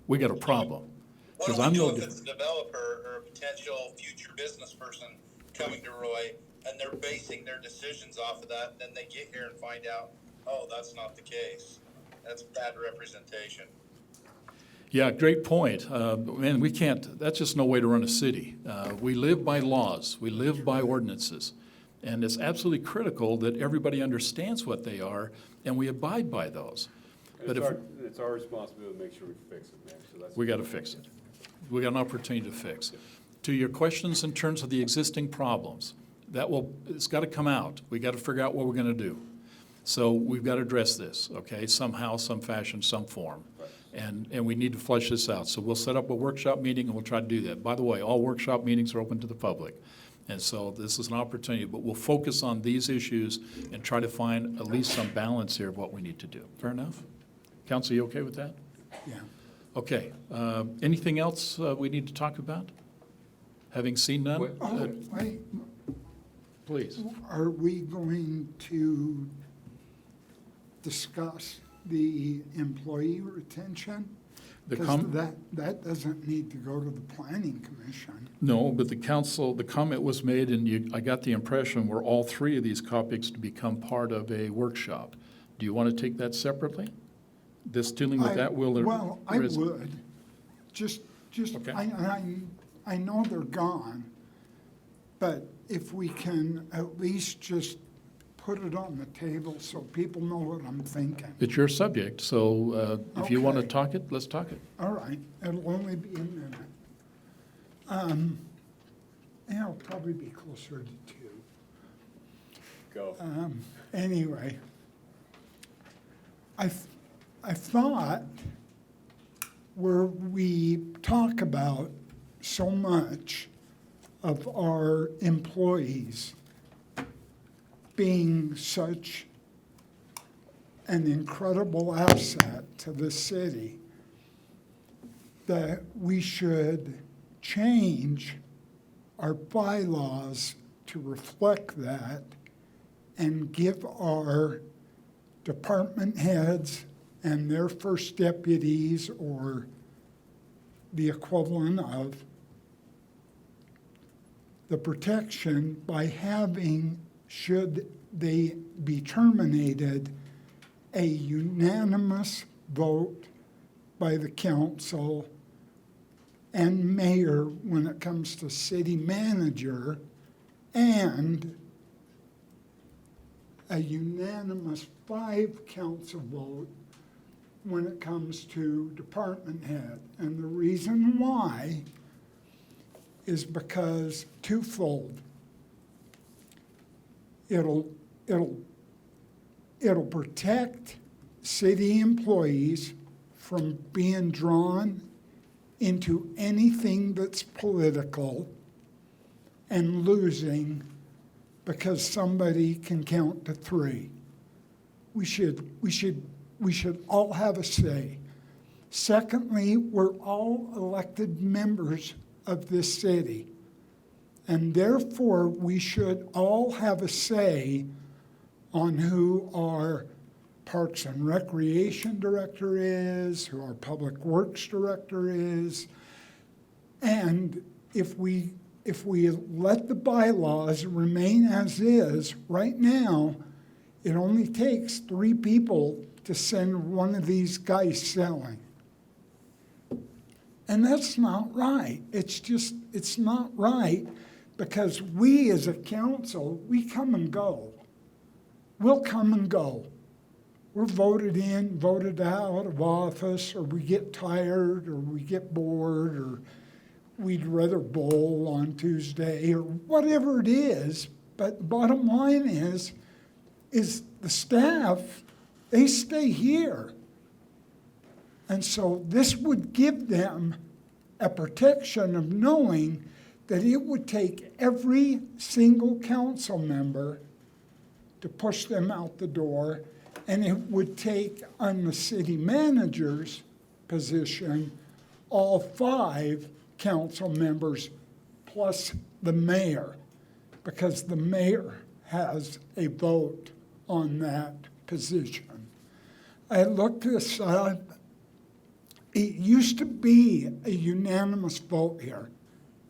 we got a problem. What Because do I'm we do no if different. it's a developer or a potential future business person coming to Roy and they're basing their decisions off of that, and then they get here and find out, oh, that's not the case. That's bad representation. Yeah, great point. Man, we can't, that's just no way to run a city. We live by laws, we live by ordinances. And it's absolutely critical that everybody understands what they are and we abide by those. But if, It's our responsibility to make sure we fix it, man. So that's we got to fix it. We got an opportunity to fix. To your questions in terms of the existing problems, it's got to come out. We got to figure out what we're going to do. So we've got to address this, okay, somehow, some fashion, some form. And we need to flesh this out. So we'll set up a workshop meeting and we'll try to do that. By the way, all workshop meetings are open to the public. And so this is an opportunity, but we'll focus on these issues and try to find at least some balance here of what we need to do. Fair enough? Council, you okay with that? Yeah. Okay. Anything else we need to talk about? Having seen none? Oh, wait, Please. are we going to discuss the employee retention? The Because com- that doesn't need to go to the planning commission. No, but the council, the comment was made, and I got the impression were all three of these topics to become part of a workshop. Do you want to take that separately? This dealing with that will? Well, I would. Just, Okay. I know they're gone, but if we can at least just put it on the table so people know what I'm thinking. It's your subject, so if you want to Okay. talk it, let's talk it. All right, it'll only be a minute. It'll probably be closer to 2. Go. Anyway, I thought where we talk about so much of our employees being such an incredible asset to the city, that we should change our bylaws to reflect that and give our department heads and their first deputies or the equivalent of the protection by having, should they be terminated, a unanimous vote by the council and mayor when it comes to city manager, and a unanimous 5 council vote when it comes to department head. And the reason why is because twofold. It'll protect city employees from being drawn into anything that's political and losing because somebody can count to 3. We should all have a say. Secondly, we're all elected members of this city, and therefore we should all have a say on who our Parks and Recreation Director is, who our Public Works Director is, and if we let the bylaws remain as is, right now, it only takes 3 people to send one of these guys selling. And that's not right. It's not right, because we as a council, we come and go. We'll come and go. We're voted in, voted out of office, or we get tired, or we get bored, or we'd rather bowl on Tuesday, or whatever it is. But the bottom line is the staff, they stay here. And so this would give them a protection of knowing that it would take every single council member to push them out the door, And it would take on the city manager's position, all 5 council members plus the mayor, because the mayor has a vote on that position. I looked this up. It used to be a unanimous vote here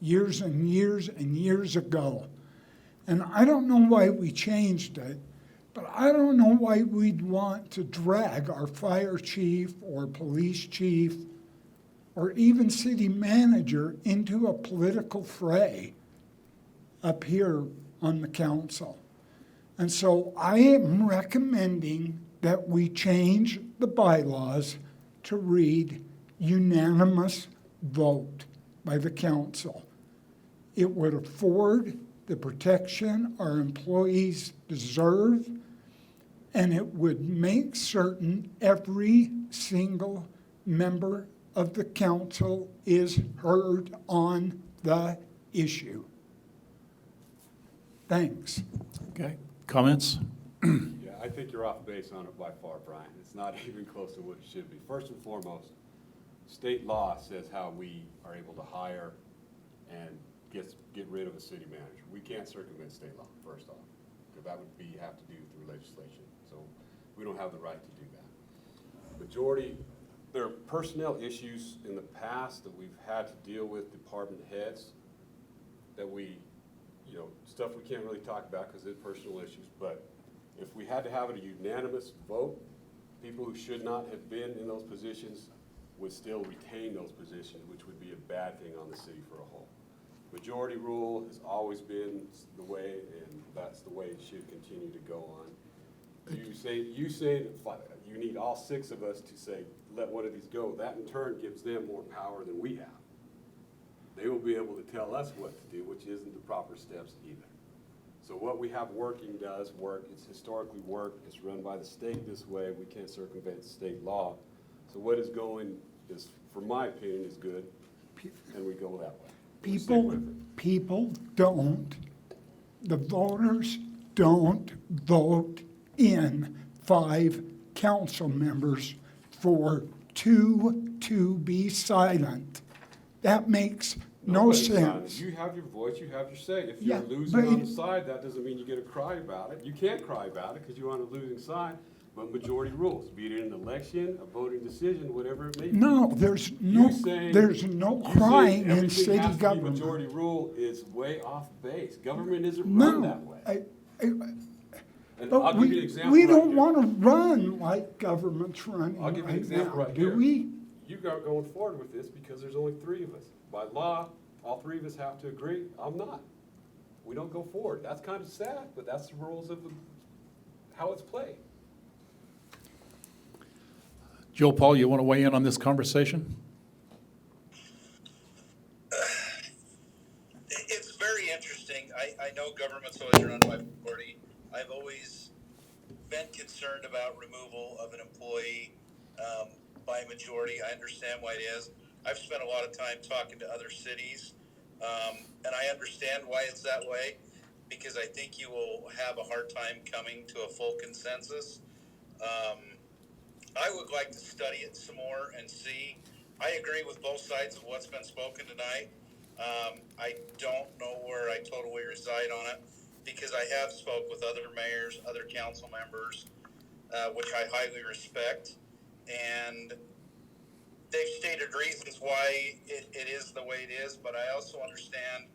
years and years and years ago. And I don't know why we changed it, but I don't know why we'd want to drag our fire chief or police chief or even city manager into a political fray up here on the council. And so I am recommending that we change the bylaws to read unanimous vote by the council. It would afford the protection our employees deserve, and it would make certain every single member of the council is heard on the issue. Thanks. Okay, comments? Yeah, I think you're off base on it by far, Brian. It's not even close to what it should be. First and foremost, state law says how we are able to hire and get rid of a city manager. We can't circumvent state law, first off, because that would have to do through legislation. So we don't have the right to do that. Majority, there are personnel issues in the past that we've had to deal with department heads that stuff we can't really talk about because they're personal issues, but if we had to have a unanimous vote, people who should not have been in those positions would still retain those positions, which would be a bad thing on the city for a whole. Majority rule has always been the way, and that's the way it should continue to go on. You say you need all 6 of us to say, let one of these go. That in turn gives them more power than we have. They will be able to tell us what to do, which isn't the proper steps either. So what we have working does work. It's historically worked. It's run by the state this way. We can't circumvent state law. So what is going is, for my opinion, is good, and we go that way. People don't, the voters don't vote in 5 council members for 2 to be silent. That makes no Nobody's sense. silent. You have your voice, you have your say. If Yeah, you're losing on but- the side, that doesn't mean you get to cry about it. You can't cry about it because you're on a losing side, but majority rules, be it in an election, a voting decision, whatever it may be. No, there's no crying in city Everything government. has to be majority rule is way off base. Government isn't run that No, way. And but I'll give you an example we right don't here. want to run like government's running I'll give you an right example now, right do here. we? You got going forward with this because there's only 3 of us. By law, all 3 of us have to agree. I'm not. We don't go forward. That's kind of sad, but that's the rules of how it's played. Joe Paul, you want to weigh in on this conversation? It's very interesting. I know government's always run by majority. I've always been concerned about removal of an employee by majority. I understand why it is. I've spent a lot of time talking to other cities, and I understand why it's that way, because I think you will have a hard time coming to a full consensus. I would like to study it some more and see. I agree with both sides of what's been spoken tonight. I don't know where I totally reside on it, because I have spoke with other mayors, other council members, which I highly respect, and they've stated reasons why it is the way it is, but I also understand,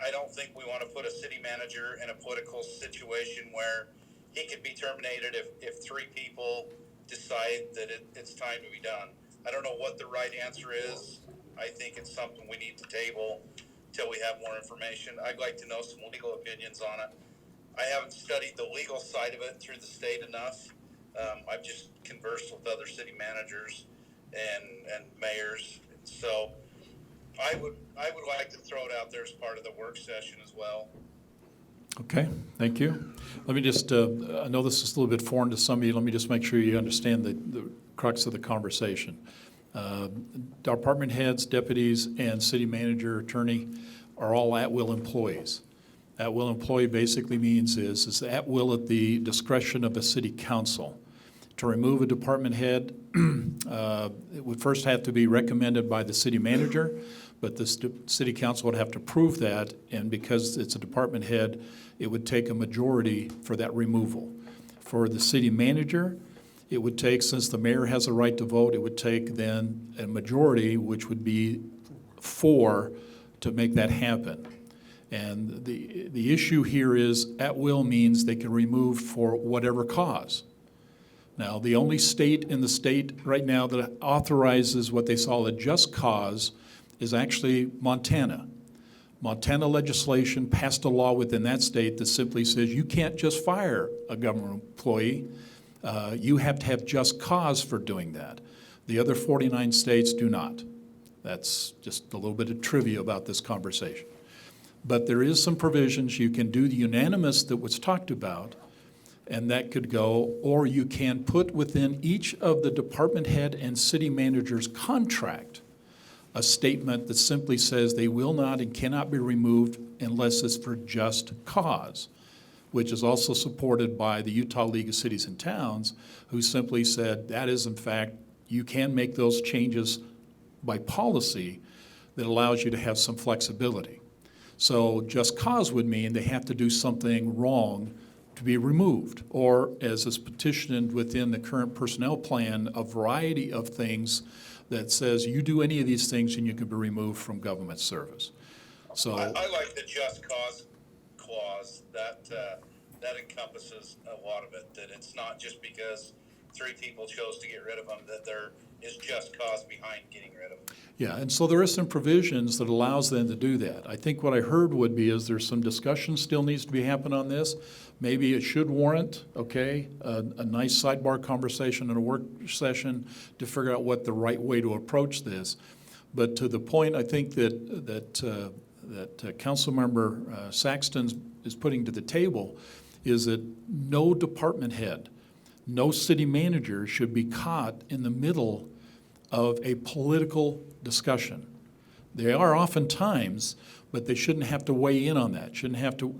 I don't think we want to put a city manager in a political situation where he could be terminated if 3 people decide that it's time to be done. I don't know what the right answer is. I think it's something we need to table till we have more information. I'd like to know some legal opinions on it. I haven't studied the legal side of it through the state enough. I've just conversed with other city managers and mayors. So I would like to throw it out there as part of the work session as well. Okay, thank you. Let me just, I know this is a little bit foreign to some of you. Let me just make sure you understand the crux of the conversation. Department heads, deputies, and city manager, attorney are all at-will employees. At-will employee basically means is at will at the discretion of a city council. To remove a department head, it would first have to be recommended by the city manager, but the city council would have to approve that, and because it's a department head, it would take a majority for that removal. For the city manager, it would take, since the mayor has a right to vote, it would take then a majority, which would be 4, to make that happen. And the issue here is at will means they can remove for whatever cause. Now, the only state in the state right now that authorizes what they call a just cause is actually Montana. Montana legislation passed a law within that state that simply says you can't just fire a government employee. You have to have just cause for doing that. The other 49 states do not. That's just a little bit of trivia about this conversation. But there is some provisions. You can do the unanimous that was talked about, and that could go, or you can put within each of the department head and city manager's contract a statement that simply says they will not and cannot be removed unless it's for just cause, which is also supported by the Utah League of Cities and Towns, who simply said that is, in fact, you can make those changes by policy that allows you to have some flexibility. So just cause would mean they have to do something wrong to be removed, or as is petitioned within the current personnel plan, a variety of things that says you do any of these things and you can be removed from government service. So I like the just cause clause. That encompasses a lot of it, that it's not just because 3 people chose to get rid of them, that there is just cause behind getting rid of them. yeah, and so there are some provisions that allows them to do that. I think what I heard would be is there's some discussion still needs to be happening on this. Maybe it should warrant, okay, a nice sidebar conversation and a work session to figure out what the right way to approach this. But to the point, I think that Councilmember Saxton is putting to the table is that no department head, no city manager should be caught in the middle of a political discussion. They are oftentimes, but they shouldn't have to weigh in on that, shouldn't have to,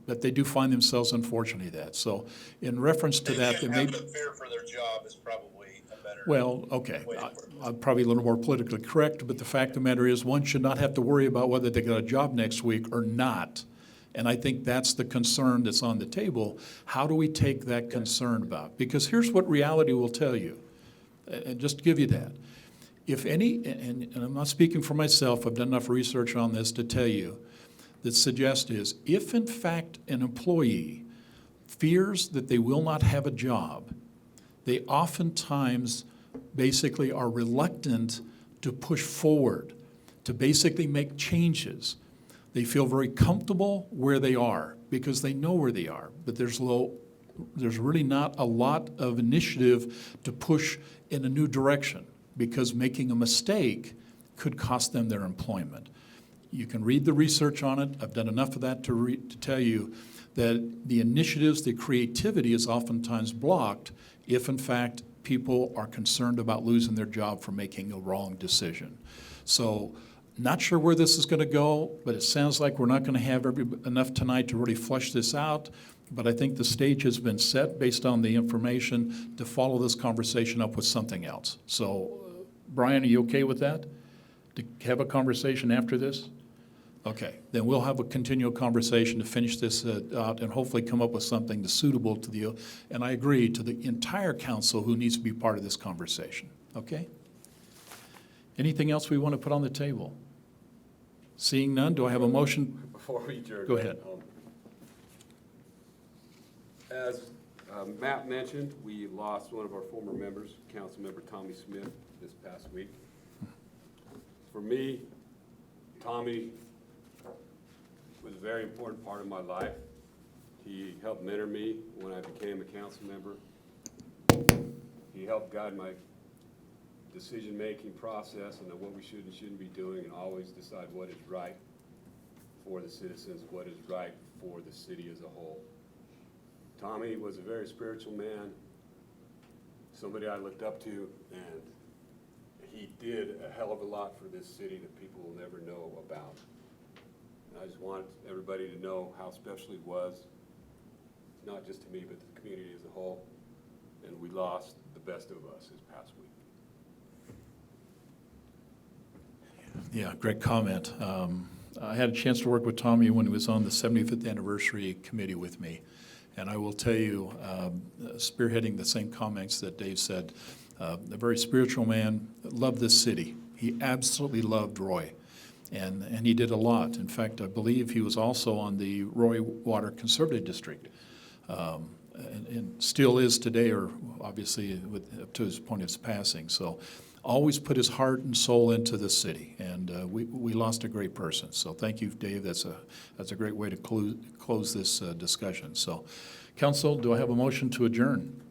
but they do find themselves unfortunately that. So in reference to that, there may Have to fear for their job is probably a better. well, okay, I'm probably a little more politically correct, but the fact of the matter is one should not have to worry about whether they get a job next week or not. And I think that's the concern that's on the table. How do we take that concern about? Because here's what reality will tell you, and just to give you that. If any, and I'm not speaking for myself, I've done enough research on this to tell you, that suggests is if in fact an employee fears that they will not have a job, they oftentimes basically are reluctant to push forward, to basically make changes. They feel very comfortable where they are because they know where they are, but there's really not a lot of initiative to push in a new direction because making a mistake could cost them their employment. You can read the research on it. I've done enough of that to tell you that the initiatives, the creativity is oftentimes blocked if in fact people are concerned about losing their job for making a wrong decision. So not sure where this is going to go, but it sounds like we're not going to have enough tonight to really flesh this out. But I think the stage has been set based on the information to follow this conversation up with something else. So, Brian, are you okay with that? To have a conversation after this? Okay, then we'll have a continual conversation to finish this out and hopefully come up with something that's suitable to the, and I agree, to the entire council who needs to be part of this conversation. Okay? Anything else we want to put on the table? Seeing none, do I have a motion? Before we adjourn. Go ahead. As Matt mentioned, we lost one of our former members, Councilmember Tommy Smith, this past week. For me, Tommy was a very important part of my life. He helped mentor me when I became a council member. He helped guide my decision-making process and what we should and shouldn't be doing, and always decide what is right for the citizens, what is right for the city as a whole. Tommy was a very spiritual man, somebody I looked up to, and he did a hell of a lot for this city that people will never know about. And I just want everybody to know how special he was, not just to me, but to the community as a whole. and we lost the best of us this past week. Yeah, great comment. I had a chance to work with Tommy when he was on the 75th anniversary committee with me. And I will tell you, spearheading the same comments that Dave said, a very spiritual man, loved this city. He absolutely loved Roy. And he did a lot. In fact, I believe he was also on the Roy Water Conservative District. And still is today, or obviously up to his point of his passing. So always put his heart and soul into this city, and we lost a great person. So thank you, Dave. That's a great way to close this discussion. So, council, do I have a motion to adjourn?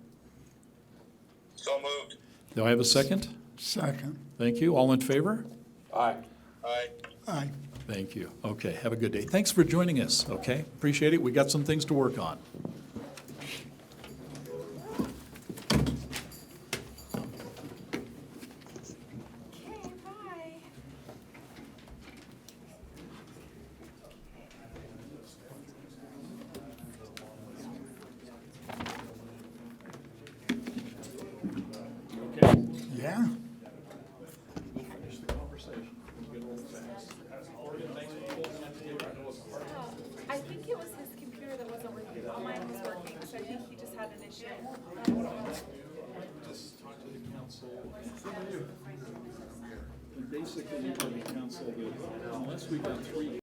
So moved. Do I have a second? Second. Thank you. All in favor? Aye. Aye. Aye. Thank you. Okay, have a good day. Thanks for joining us, okay? Appreciate it. We got some things to work on. Okay, bye. Yeah. I think it was his computer that wasn't working. All mine was working, so I think he just had an issue. Just talk to the council. And basically, you tell the council that unless we got three